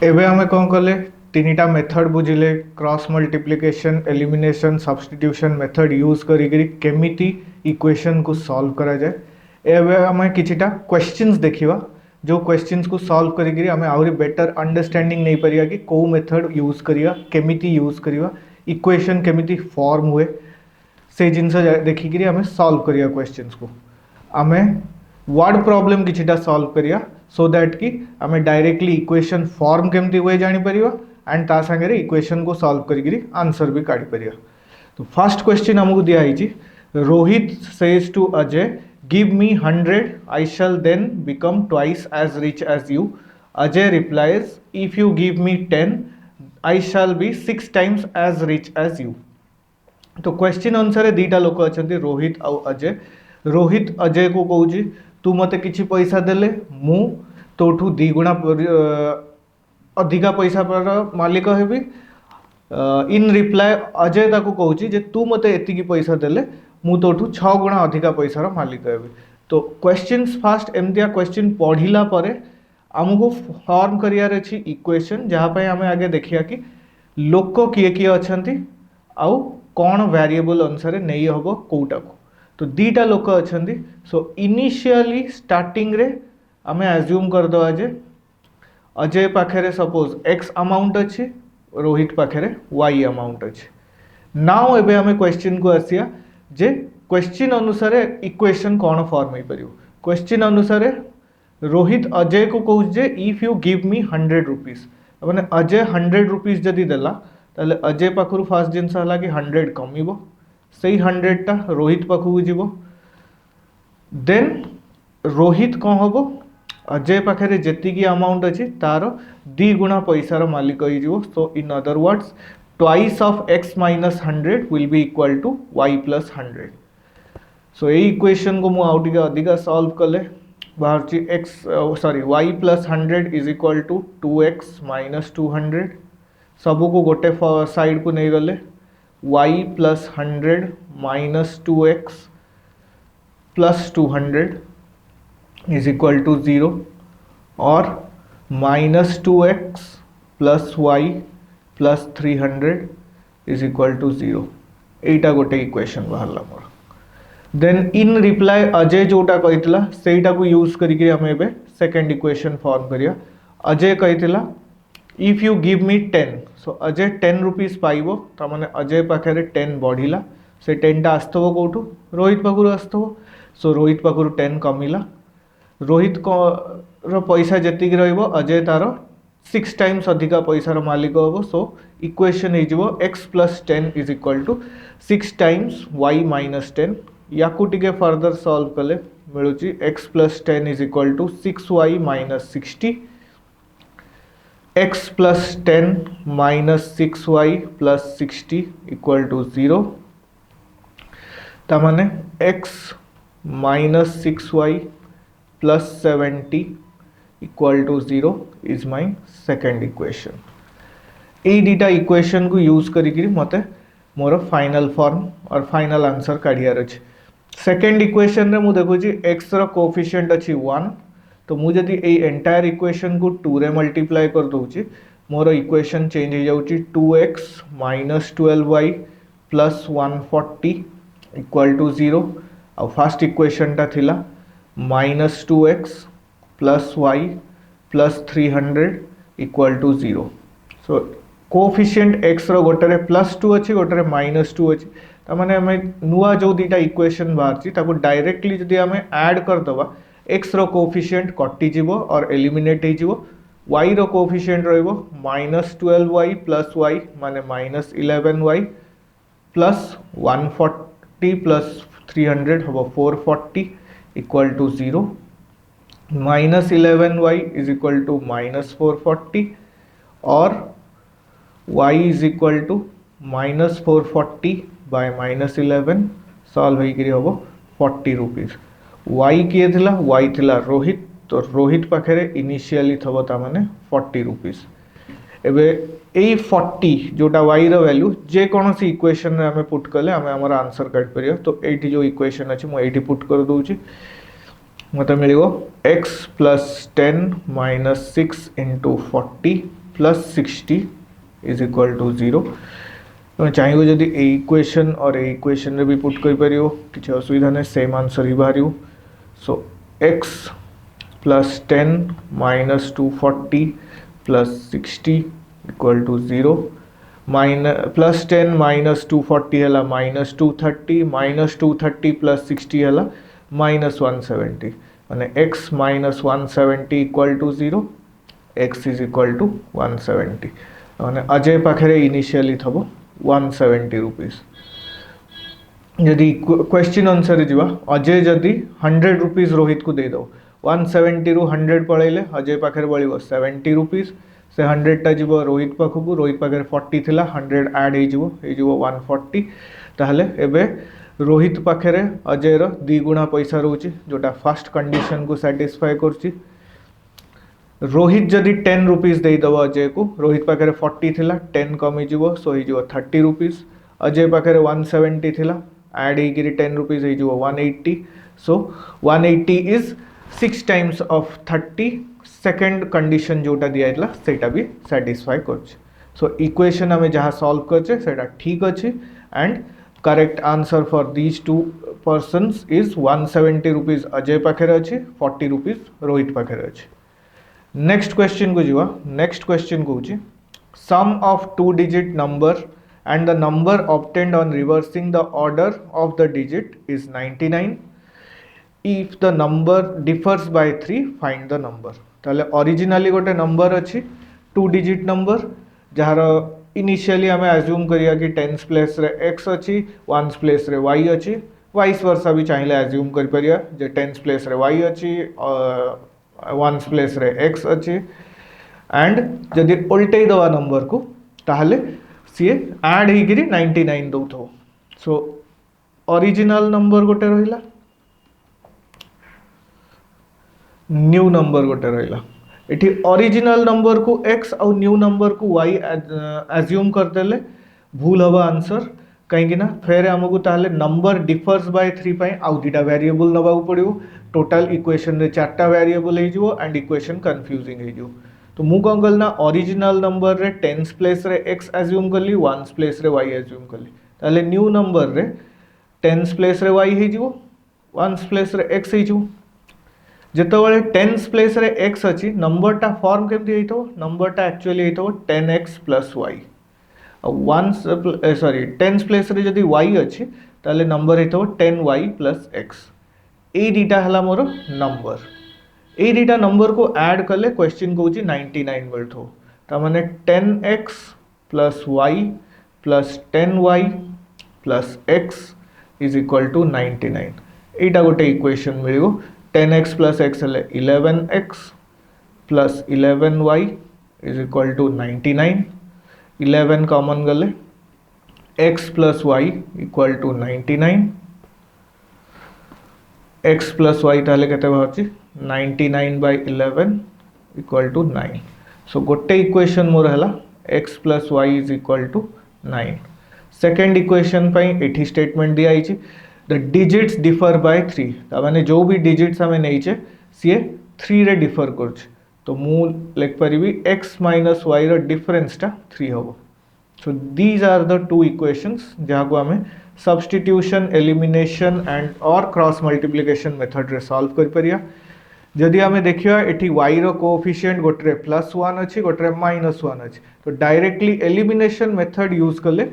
एबे आमे कौन कले तीनटा मेथड बुझिले cross multiplication elimination substitution method use करी केमिति इक्वेशन को सॉल्व करा जाए एबे आमे किछिटा क्वेश्चंस देखिबा जो क्वेश्चंस को सॉल्व करी आमे आउरी बेटर अंडरस्टैंडिंग नहीं परिया कि को मेथड यूज करिया केमिति यूज करिया इक्वेशन केमिति फॉर्म हुए से जिनस देखिकी आमे सॉल्व करिया क्वेश्चंस को आमे वर्ड प्रॉब्लम किछिटा सॉल्व करिया सो दैट कि आमे डायरेक्टली इक्वेशन फॉर्म केमती हुए जानी परिवा एंड ता संगे इक्वेशन को सॉल्व करी आंसर भी काढ़ी परिया। तो फर्स्ट क्वेश्चन हमको दिया है Rohit says to Ajay give me 100 I shall then become twice as rich as you. Ajay replies if you give me 10 I shall be 6 times as rich as you. तो क्वेश्चन अनुसार दीटा लोक अच्छा रोहित आउ अजय। रोहित अजय को कहूँ तू मते किछि पैसा देले मु तोठू द्विगुणा अधिका पैसा पर मालिक हेबी। इन रिप्लाय अजय ताको कहूँ जे तू मते एतिकी पैसा देले मु तोठू 6 गुणा अधिका पैसार मालिक हेबी। तो क्वेश्चंस फास्ट एमतिया क्वेश्चन पढ़िला परे आमको फॉर्म करियार अछि इक्वेशन जहाँ पे आमे आगे देखिया कि लोक किए किए अछंती आउ कौन वेरिएबल अनुसार नहीं हबो कोटा को। तो दीटा लोक अछंती सो इनिशियली स्टार्टिंग रे आमे एज्यूम कर दवा जे अजय पाखे सपोज एक्स अमाउंट अच्छी रोहित पाखे वाई अमाउंट अच्छी। नाउ एबे आमे क्वेश्चन को आसिया जे क्वेश्चन अनुसार इक्वेशन कौन फॉर्म हो परियो। क्वेश्चन अनुसार रोहित अजय को कहूँ जे if you give me 100 rupees मैंने अजय 100 रुपीज जदि देला ताले अजय पाखु फास्ट जिनस है कि 100 कमिबो से 100 टा रोहित पाखु जीवो देन रोहित कौन हम अजय पाखे जी अमाउंट अच्छी तार 2 गुणा पैसार मालिक हो। So in other words twice of x minus 100 will be equal to y plus 100। So ये इक्वेशन को मुझे आउटे अधिका सॉल्व कले बाहर x sorry y plus 100 is equal to 2x minus 200 सबू को गोटे साइड को नहीं गले y plus 100 minus 2x plus 200 is equal to 0 और minus 2x plus y plus 300 is equal to 0 एटा गोटे इक्वेशन बाहर मोर। देन इन रिप्लाय अजय जोटा कही सेटा को यूज करके हमें एबे सेकंड इक्वेशन फॉर्म करिया। अजय कही if you give me 10 so Ajay 10 rupees पाइबो तो माने अजय पाखे 10 बढ़िला से 10 टा आस्तव कोठू रोहित पाखुर आस्तव। सो रोहित पाखुर 10 कमिला रोहित रो पैसा जति रहिबो अजय तार 6 टाइम्स अधिका पैसार मालिक हम। सो इक्वेशन हो x plus 10 is equal to 6 times y minus 10 या फर्दर सॉल्व कले मिलूँ x plus 10 is equal to 6y minus 60 x plus 10 minus 6y plus 60 equal to 0 तामाने x minus 6y plus 70 equal to 0 is my second equation. ये दुटा equation को use करी मते मोर फाइनल फॉर्म और फाइनल आंसर काढ़ियार अच्छे। सेकेंड इक्वेशन रे मु देखुची x रो कोफिशिएंट अच्छी 1 तो मुझे यदि एंटायर इक्वेशन को 2 रे मल्टीप्लाई कर दूची मोर इक्वेशन चेंज हो जाउची 2x minus 12y plus 140 equal to 0 और फर्स्ट इक्वेशन टा थिला minus 2x plus y plus 300 equal to 0। So coefficient x रो गोटे प्लस 2 अच्छी गोटे माइनस 2 अच्छी तामाने हमें नुआ जो दीटा इक्वेशन बाहर ताको डायरेक्टली जदि हमें ऐड कर दबा x रो कोफिशिएंट कटि जीवो और एलिमिनेट हो y रो कोफिशिएंट रहिबो माइनस 12y प्लस y माने माइनस 11y प्लस 140 प्लस 300 हम 440 equal to 0 minus 11y is equal to minus 440 और y is equal to minus 440 by minus 11 solve हो 40 रुपीज। y किए थिला y थिला रोहित तो रोहित पाखे इनिशियली थबो ता माने 40 रुपीज। एबे ए 40 जोटा y रो वैल्यू जे कौन सी इक्वेशन रे हमें पुट कले हमें हमर आंसर काट परियो। तो एटी जो इक्वेशन अछि मो एटी पुट कर दोउची मतलब मिल x plus 10 minus 6 into 40 plus 60 is equal to 0। तुम चाहिए जदि इक्वेशन और इक्वेशन रे भी पुट कर पारियो किसी असुविधा नहीं, सेम आंसर ही बाहर। So x plus 10 minus 240 plus 60 equal to 0। Plus 10 minus 240 है माइनस 230 माइनस 230 प्लस 60 है माइनस 170 माने x minus 170 equal to 0, x is equal to 170 माने अजय पाखे इनिशियली थब 170 रुपीज। यदि क्वेश्चन अनुसार जीवा अजय जदि 100 रुपीज रोहित को दे दो 170 रु 100 पड़े अजय पाखे बड़ो 70 रुपीज से 100 टा जीव रोहित पाखक रोहित पाखे 40 थिला 100 ऐड हो 140 ताहले एबे रोहित पाखे अजय रो 2 गुणा पैसा रोचे जोटा फर्स्ट कंडीशन को सैटिस्फाई करछि। रोहित जदि 10 रुपीज दे दब अजय को रोहित पाखे 40 थिला 10 कमी जीव सो हो 30 रुपीज। अजय पाखे 170 थिला ऐड हो 10 रुपीज हो 180 सो 180 is 6 times of 30 second condition जोटा दिया सेटा भी सैटिस्फाई कर। सो इक्वेशन आम जहाँ सॉल्व कर ठीक अच्छे and correct answer for these two persons is 170 rupees Ajay पाखे अच्छे 40 रुपीज रोहित पाखे अच्छे। नेक्स्ट क्वेश्चन को जीवा। नेक्स्ट क्वेश्चन को sum of 2 digit number and the number obtained on reversing the order of the digit is 99 if the number differs by 3 find the number. ताले originally गोटे number अच्छी 2 digit number जार initially आम assume करिया कि 10s place रे x अच्छी 1s place रे y अच्छी वाइस वर्षा भी चाहिए एज्यूम कर परिया जे 10s प्लेस रे y अच्छी 1s प्लेस रे x अच्छी एंड जदि उल्टे दवा नंबर को ताहले सी ऐड होगी 99 दौथ। सो ओरिजिनल नंबर गोटे रहिला न्यू नंबर गोटे रहा ये ओरिजिनल नंबर को x और न्यू नंबर को y एज्यूम करदेले भूल हम आंसर कहीं फेर आमको ताहले नंबर डिफर्स बाय 3 आउ 2टा वेरिएबल नवा पड़ो टोटाल इक्वेशन रे 4टा वेरिएबल हो एंड इक्वेशन कन्फ्यूजिंग हो। तो मु कौन कल ना ओरिजिनल नंबर रे 10s प्लेस रे x एज्यूम कली 1s प्लेस रे y एज्यूम कली ताहले न्यू नंबर रे 10s प्लेस रे y हो 1s प्लेस रे x हो। जितेबाला 10s प्लेस रे x अच्छी नंबरटा फॉर्म केमती हो नंबरटा एक्चुअली हो 10x plus Y 10s place रे जदि y अच्छी ताले नंबर हो 10y प्लस x। ये दुटा है मोर नंबर ये दुटा नंबर को ऐड कले क्वेश्चन कौच 99 मिलत हो ताने 10x plus y plus 10y plus x is equal to 99। यहाँ गोटे इक्वेशन मिल 10x plus x 11x plus 11y is equal to 99। 11 common गले x plus y equal to 99 x plus y ताले केते बाहरची 99 बाय 11 इक्वल टू 9। सो गोटे equation मोर है x plus y is equal to 9। Second equation एठी statement दिया है द डिजिट्स डिफर बाय 3 ताने जो भी डिजिट्स आम नहीं सी 3 रे डिफर कर तो मु लिख पारि x माइनस वाई डिफरेंसटा 3 हम। So these are the 2 equations जहाँ को आम सब्स्टिट्यूशन एलिमिनेशन एंड और क्रॉस मल्टीप्लिकेशन मेथड रे सॉल्व कर परिया। जदि आम देखिया एठी y रो कोएफिशिएंट गोटे +1 अच्छी गोटे -1 अच्छी तो डायरेक्टली एलिमिनेशन मेथड यूज कले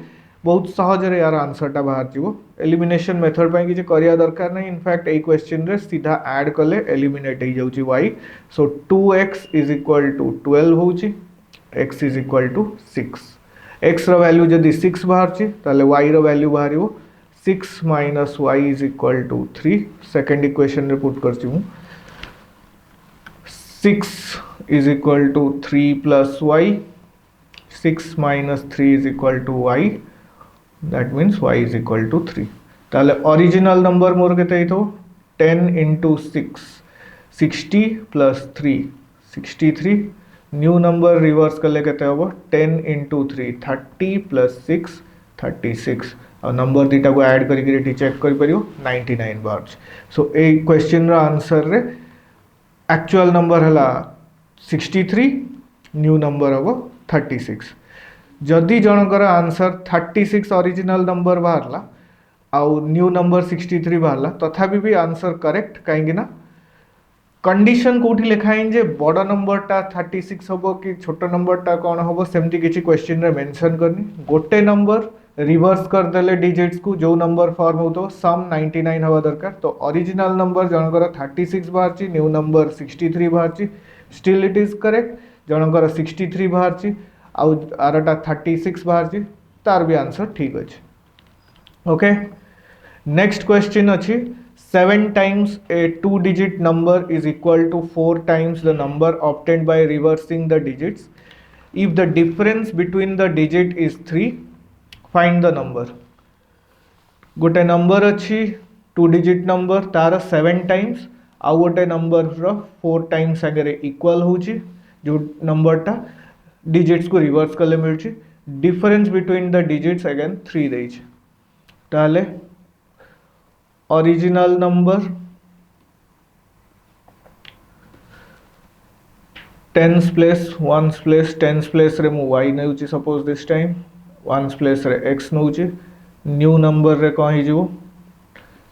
बहुत सहज रे यार आंसरटा बाहर जीवो। एलिमिनेशन मेथड पे किसी करिया दरकार नहीं इनफैक्ट ए क्वेश्चन रे सीधा ऐड कले एलिमिनेट हो जाउची y। So 2x is equal to 12 होउची x is equal to 6। x रो वैल्यू जदि 6 बाहरची ताले y रो वैल्यू बाहरिवो 6 minus y is equal to 3। Second equation रे पुट करची मु 6 is equal to 3 plus y 6 minus 3 is equal to y that means y is equal to 3। ताले ओरिजिनल नंबर मोर केते तो 10 into 6 60 plus 3 63। New number reverse कले केते होबो 10 into 3 30 plus 6 36 और नंबर दीटा को ऐड करके चेक कर परियो 99 बार। सो ए क्वेश्चन रो आंसर रे एक्चुअल नंबर हला 63, न्यू नंबर हम 36। जदि जनकर आंसर 36 ओरिजिनल नंबर बाहरला आउ न्यू नंबर 63 बाहरला तथापि भी आंसर करेक्ट कहीं ना कंडीशन कोठी लिखाइन जे बड़ नंबर टा 36 हम कि छोट नंबर टा कौन हम सेमती किसी क्वेश्चन रे मेंशन करनी। गोटे नंबर रिवर्स कर देले डिजिट्स को जो नंबर फॉर्म हो सम 99 हवा दरकार। तो ओरिजिनल नंबर जनकर 36 बाहर, न्यू नंबर 63 बाहर, स्टिल इट इज करेक्ट। जनकर 63 बाहर आउ आरटा 36 बाहर, तार भी आंसर ठीक अच्छे। ओके, नेक्स्ट क्वेश्चन अच्छी 7 times a 2-digit number is equal to 4 times the number obtained by reversing the digits. If the difference between the digit is 3, find the number. गोटे number अच्छी 2-digit नंबर तार 7 times आउ गोटे number 4 times आगे equal हो जो नंबरटा digits को reverse कले मिलची। Difference between the digits again 3 देइछ। ताले original number 10s place 1s place 10s place रे मु y नेउची suppose this time 1s place रे x नेउची। न्यू नंबर रे कौन ही जीवो,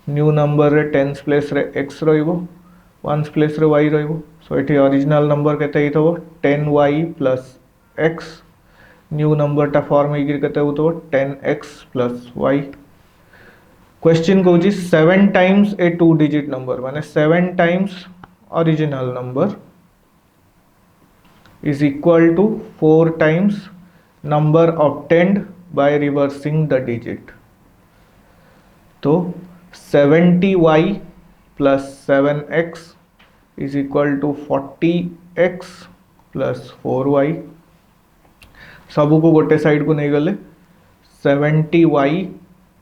न्यू नंबर रे 10s प्लेस रे x रहिबो 1s प्लेस रे y रहिबो। सो एठी ओरिजिनल नंबर केते हितबो 10y plus x। New number टा फॉर्म ही केते होतो 10x प्लस y। क्वेश्चन कौन 7 times a 2-digit नंबर माने 7 times original number is equal to 4 times number obtained by reversing the digit। तो 70y plus 7x is equal to 40x plus 4y। सबू को गोटे side को नहीं गले 70y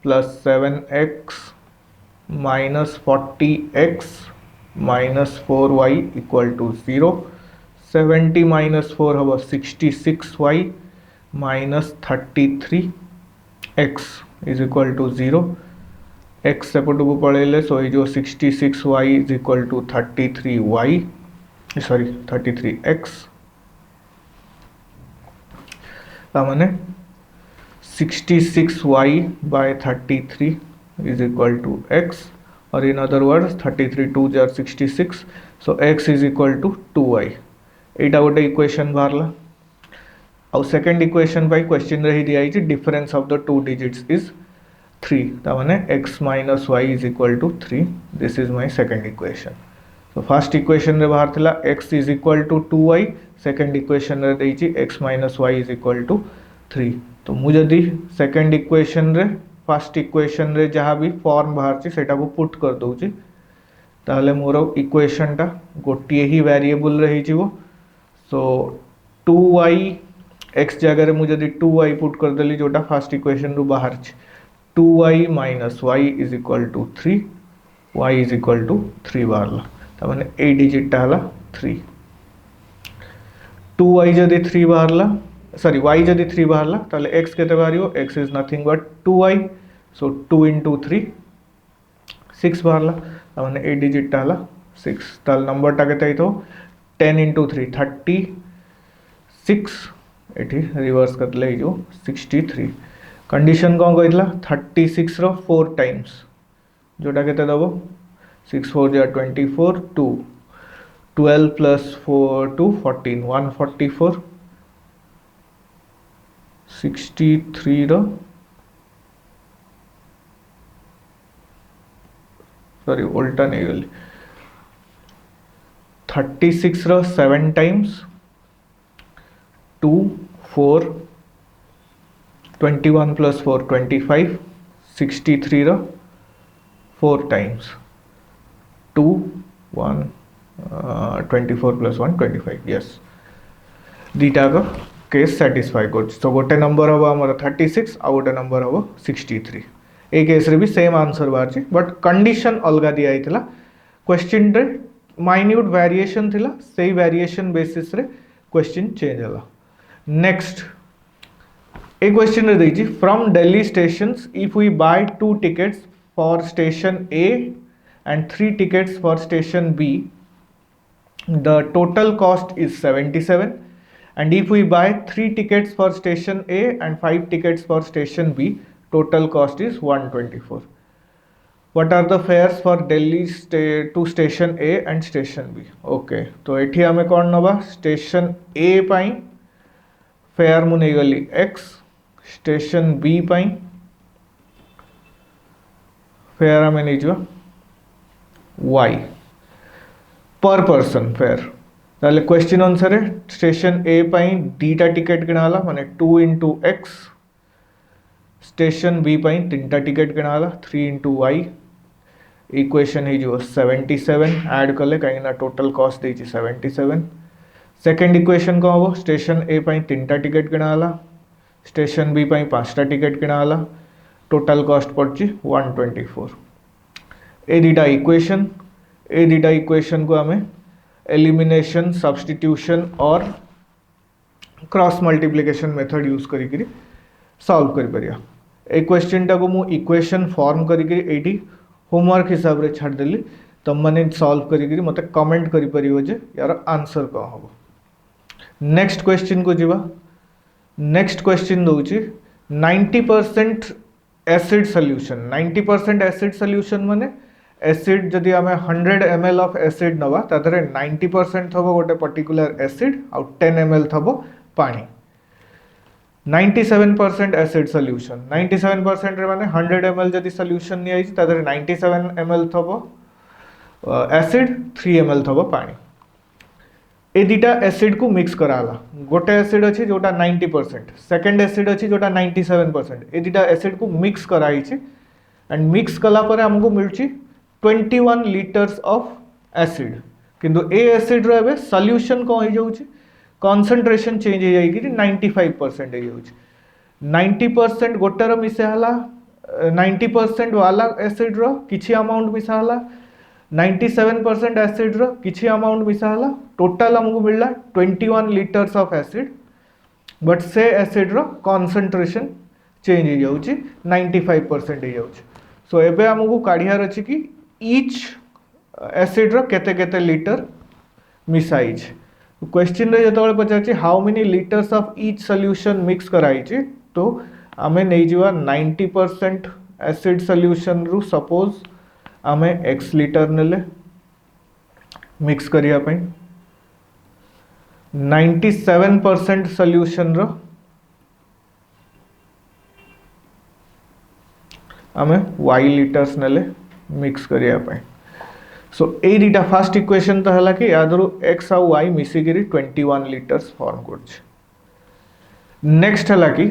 plus 7x minus 40x minus 4y equal to 0। 70 minus 4 हम 66y minus 33x is equal to 0। x सेपट को पढ़ेले सो जो 66y is equal to 33y sorry 33x माने 66y by 33 is equal to x or in other words 33 2s are 66 so x is equal to 2y। एटा गोटे equation बाहरला। आउ second equation by question रे ही दिया है difference of the two digits is 3 ता माने x minus y is equal to 3। This is my second equation. So first equation रे बाहर थिला x is equal to 2y, second equation रे देइची x minus y is equal to 3। तो मु जदी second equation रे फर्स्ट इक्वेशन रे जहाँ भी फॉर्म बाहर ची सेटा को पुट कर दोची ताहले मोर इक्वेशन टा गोटिए ही वेरिएबल रही जीवो। सो 2y x जगह रे मु जदी 2y पुट कर देली जोटा फर्स्ट इक्वेशन रु बाहर ची 2y minus y is equal to 3, y is equal to 3 बाहरला ता माने ए डिजिट टा हला 3। 2y जदी 3 बाहरला सॉरी y जदी 3 बाहरला ताले x केते बाहरियो x is nothing but 2y so 2 into 3 6 बाहरला ता माने ए डिजिट टा हला 6। ताल नंबर टा केते हितो 10 into 3 36 एठी रिवर्स करले जो 63। कंडीशन कौन कहितला 36 रो 4 टाइम्स जोटा केते दबो 6 4 जा 24 2 12 plus 4 2 14 144 63 रो सॉरी उल्टा नहीं गली 36 रो 7 टाइम्स 2 4 21 plus 4 25 63 रो 4 टाइम्स 2 1 24 plus 1 25 यस दीटा का केस सैटिस्फाई कर। सो गोटे नंबर हम आमर 36 आ गोटे नंबर हम 63। ए केस रे भी सेम आंसर बाहर बट कंडीशन अलग दिया हितला क्वेश्चन रे माइन्यूट वेरिएशन थिला सेही वेरिएशन बेसिस रे क्वेश्चन चेंज हला। Next A question is from Delhi stations, if we buy 2 tickets for station A and 3 tickets for station B, the total cost is 77, and if we buy 3 tickets for station A and 5 tickets for station B, total cost is 124. What are the fares for Delhi to station A and station B? Okay, तो एठी हमें कौन नबा station A pi fair मु नहीं गली x, station B पाई fair हमें नहीं जो y पर पर्सन फेयर ताले क्वेश्चन आंसर है स्टेशन A पाई दीटा टिकट किणाला माने 2 into x, स्टेशन B पाई 3टा टिकट किणाला 3 into y, इक्वेशन ही जो 77 ऐड कले कहीं टोटल कॉस्ट देची 77. सेकेंड इक्वेशन कौन हम स्टेशन ए पाई 3टा टिकट किणाला, स्टेशन बी पाई 5टा टिकट किणाला, टोटल कॉस्ट पड़ची 124. ए दीटा इक्वेशन को हमें एलिमिनेशन, सब्स्टिट्यूशन और क्रॉस मल्टीप्लिकेशन मेथड यूज करी सॉल्व करि परिया. ए क्वेश्चन टा को मु इक्वेशन फॉर्म करी एटी होमवर्क हिसाब रे छाड़ देली, तुम मैंने सॉल्व करी मते कमेंट करि परियो जे यार आंसर कौन हम. नेक्स्ट क्वेश्चन को जीवा. नेक्स्ट क्वेश्चन दूची 90% एसिड सॉल्यूशन. 90% एसिड सॉल्यूशन माने एसिड जदि आमे 100 ml ऑफ एसिड नवा तादरे 90% थबो गोटे पर्टिकुलर एसिड आ 10 ml थबो पानी. 97% एसिड सॉल्यूशन. 97% रे माने 100 ml जदि सॉल्यूशन नि आइछि तादरे 97 ml थबो एसिड, 3 ml थबो पानी. ए दीटा एसिड को मिक्स कराला. गोटे एसिड अच्छी जोटा 90%, सेकेंड एसिड अच्छी जोटा 97%. ए दीटा एसिड को मिक्स कराई एंड मिक्स कला पर हमको मिलची 21 लीटर्स ऑफ एसिड. किंतु ए एसिड रो एबे सॉल्यूशन को हो जाउची, कंसंट्रेशन चेंज हो जाई कि 95% हो जाउची. 90% गोटर मिसा हला, 90% वाला एसिड रो किछि अमाउंट मिसा हला, 97% एसिड रो किछि अमाउंट मिसा हला. टोटल हमको मिलला 21 लीटर्स ऑफ एसिड, बट से एसिड रो कंसंट्रेशन चेंज हो जाउची 95% हो जाउची. सो एबे हमको काढियार अछि कि ईच एसिड रो केते केते लीटर मिसाइज. क्वेश्चन रे जतबे पचाछि how many litres of each solution mix कराइछि, तो आमे नै जिवा 90% एसिड सॉल्यूशन रु सपोज आमे x लीटर नेले मिक्स करिया पई. 97% सॉल्यूशन रो आमे y लीटर्स नेले मिक्स करिया पई. सो ए दीटा फर्स्ट इक्वेशन तो हला कि यादरो x आ y मिसी गिरी 21 लीटर्स फॉर्म करछ. नेक्स्ट हला कि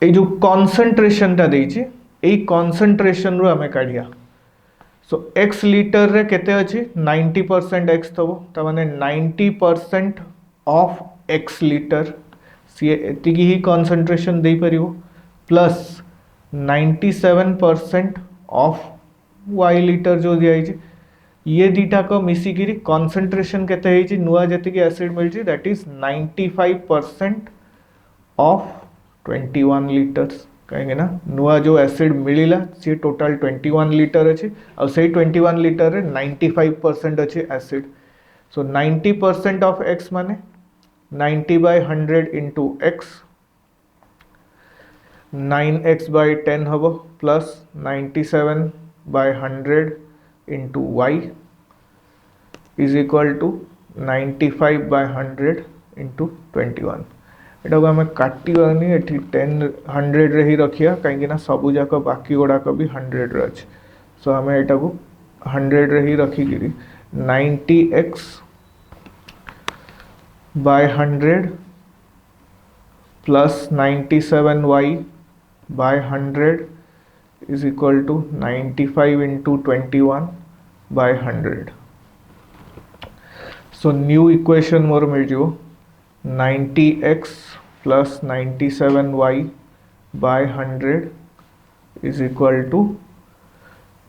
ए जो कंसंट्रेशन ता देछि ए कंसंट्रेशन रो हमें काढिया. सो x लीटर रे केते अछि 90% x थबो त माने 90% ऑफ x लीटर सी एतिकी ही कंसंट्रेशन दे परियो प्लस 97% ऑफ y लीटर जो दिया है. ये दीटा को मिसी गिरी कंसंट्रेशन केते है नुआ जति एसिड मिलची दैट इज 95% ऑफ 21 लीटर्स. कहेंगे ना नुआ जो एसिड मिलिला सी टोटल 21 लीटर अच्छे और से 21 लीटर रे 95% अच्छे एसिड. सो 90% ऑफ x माने 90/100 इंटू x, 9x by 10 हबो plus 97/100 into y is equal to 95/100 into 21. एटा को हमें काटिबानी एठी 100 रे ही रखिया कहीं ना सबु जाक बाकी गुड़ाक भी 100 रे अच्छे. सो हमें एटा को 100 रे ही रखिकी 90x by 100 plus 97y by 100 is equal to 95 into 21 by 100. So new equation मोर मिल जो 90x plus 97y by 100 is equal to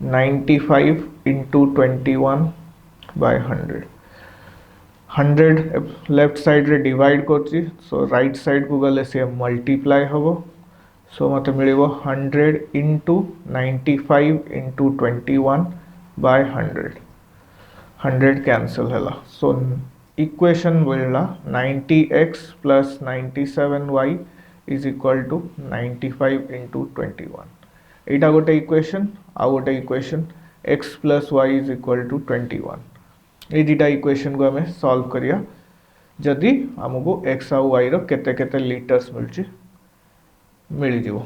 95 into 21 by 100. 100 left side रे डिवाइड करछि सो राइट साइड को गले से मल्टीप्लाई हबो सो मते मिलिबो 100 इंटू 95 इंटू 21 बाय 100 कैंसल हैला सो इक्वेशन मिलला 90x plus 97y is equal to 95 into 21 एटा गोटे इक्वेशन आ गोटे equation x plus y is equal to 21 ये दुटा इक्वेशन को हमें सॉल्व करिया जदि हमको x आ y रो केते केते लीटर्स मिल जिवो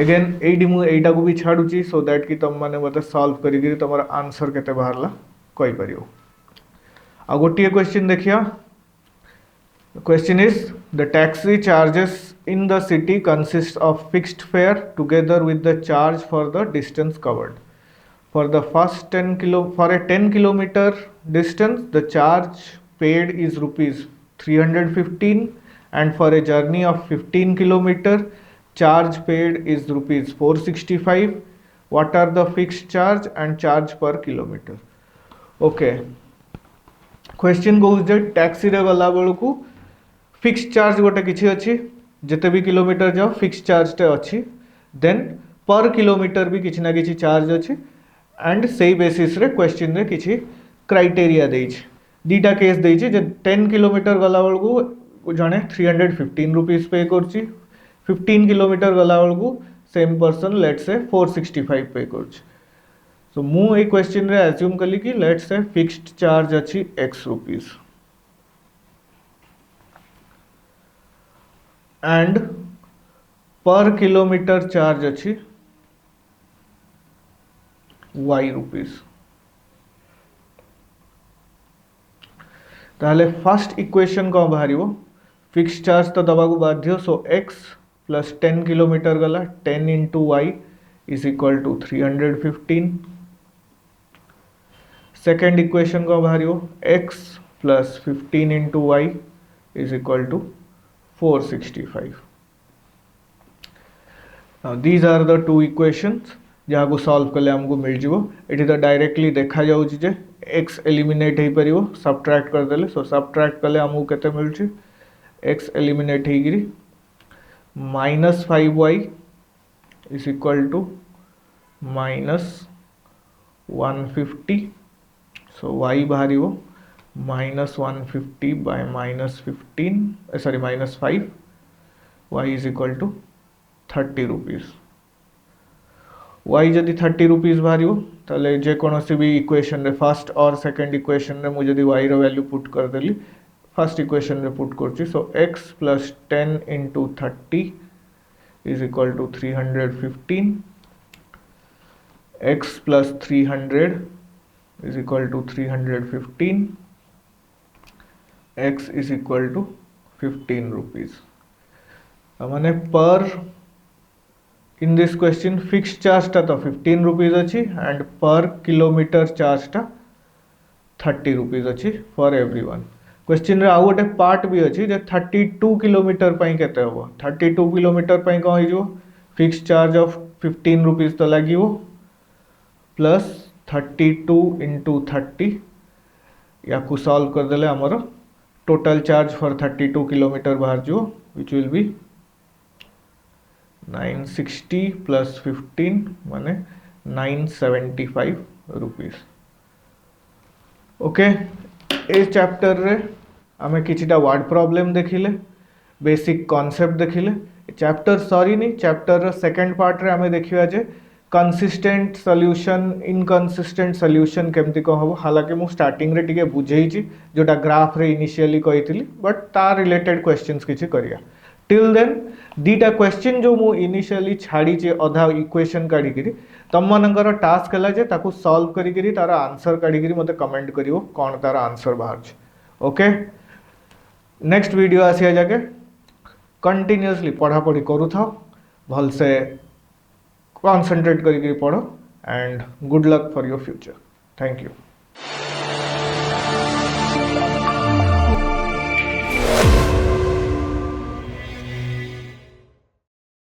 अगेन एडी मु एटा को भी छाडुची सो दैट कि तुम माने मते सॉल्व करि कि तमरा आंसर केते बाहरला कहि परियो आ गोटिए क्वेश्चन देखिया question is the taxi charges in the city consist of fixed fair together with the charge for the distance covered for the first 10 kilometer distance the charge paid is rupees 315 and for a journey of 15 kilometer charge paid is rupees 465 what are the fixed charge and charge per kilometer okay question goes J taxi रे गला बेलू को fixed charge गोटे किछि अछि जते भी kilometre जाओ फिक्स्ड चार्ज टे अछि देन पर किलोमीटर भी किछि ना किछि चार्ज अछि एंड सेही बेसिस रे क्वेश्चन रे किछि क्राइटेरिया देइछ दीटा केस देइछ जे 10 किलोमीटर गला बेलू जने 315 रुपीस पे करछि 15 किलोमीटर गला बेलू सेम पर्सन लेट से 465 पे करछि सो मु ए क्वेश्चन रे अज्यूम कली कि लेट से फिक्स्ड चार्ज अछि x रुपीस एंड पर किलोमीटर चार्ज अछि y रुपीस ताले फर्स्ट इक्वेशन को बाहरियो फिक्स्ड चार्ज तो दबा को बाध्य सो x प्लस 10 किलोमीटर गला 10 into y is equal to 315 second equation को बाहरियो x plus 15 into y is equal to 465 now these are the two equations जहाँ को सॉल्व कले हमको मिल जिवो एठी तो डायरेक्टली देखा जाउ जे x एलिमिनेट हे परिवो सब्ट्रैक्ट कर देले सो सब्ट्रैक्ट कले हमको केते मिल छि x एलिमिनेट हे गिरी -5y is equal to -150 so y बाहरिवो -150 by -15 sorry -5 y is equal to 30 rupees y जदि 30 रुपीस बाहरियो ताले जे कोनोसी भी इक्वेशन रे फर्स्ट और सेकंड इक्वेशन रे मु जदि y रो वैल्यू पुट कर देली फर्स्ट इक्वेशन रे पुट करछि so x plus 10 into 30 is equal to 315 x plus 300 is equal to 315 x is equal to 15 rupees माने पर in this question fixed charge टा तो 15 रुपीस अछि एंड पर किलोमीटर चार्ज टा 30 रुपीस अछि फॉर एवरीवन क्वेश्चन रे आउ गोटे पार्ट भी अछि जे 32 किलोमीटर पई केते हो 32 किलोमीटर पई को हिजो फिक्स्ड चार्ज ऑफ 15 रुपीस तो लागिवो प्लस 32 into 30 या को सॉल्व कर देले हमर टोटल चार्ज फॉर 32 किलोमीटर बाहर जो व्हिच विल बी 960 प्लस 15 माने 975 रुपीस ओके ए चैप्टर रे हमें किछिटा वर्ड प्रॉब्लम देखिले बेसिक कांसेप्ट देखिले चैप्टर सॉरी नहीं चैप्टर सेकंड पार्ट रे हमें देखिया जे कंसिस्टेंट सॉल्यूशन इनकंसिस्टेंट सॉल्यूशन केमती को हबो हालांकि मु स्टार्टिंग रे टिके बुझेइची जोटा ग्राफ रे इनिशियली कहितली बट तार रिलेटेड क्वेश्चंस किछि करिया टिल देन दीटा क्वेश्चन जो मु इनिशियली छाड़ी चे अधा इक्वेशन काढी करी तम मनकर टास्क हला जे ताकू सॉल्व करी करी तारा आंसर काढी करी मते कमेंट करियो कोन तारा आंसर बाहर छ ओके नेक्स्ट वीडियो आसिया जाके कंटिन्यूअसली पढ़ा पढ़ी करू था भल से कॉन्सेंट्रेट करी पढ़ो and good luck for your future thank you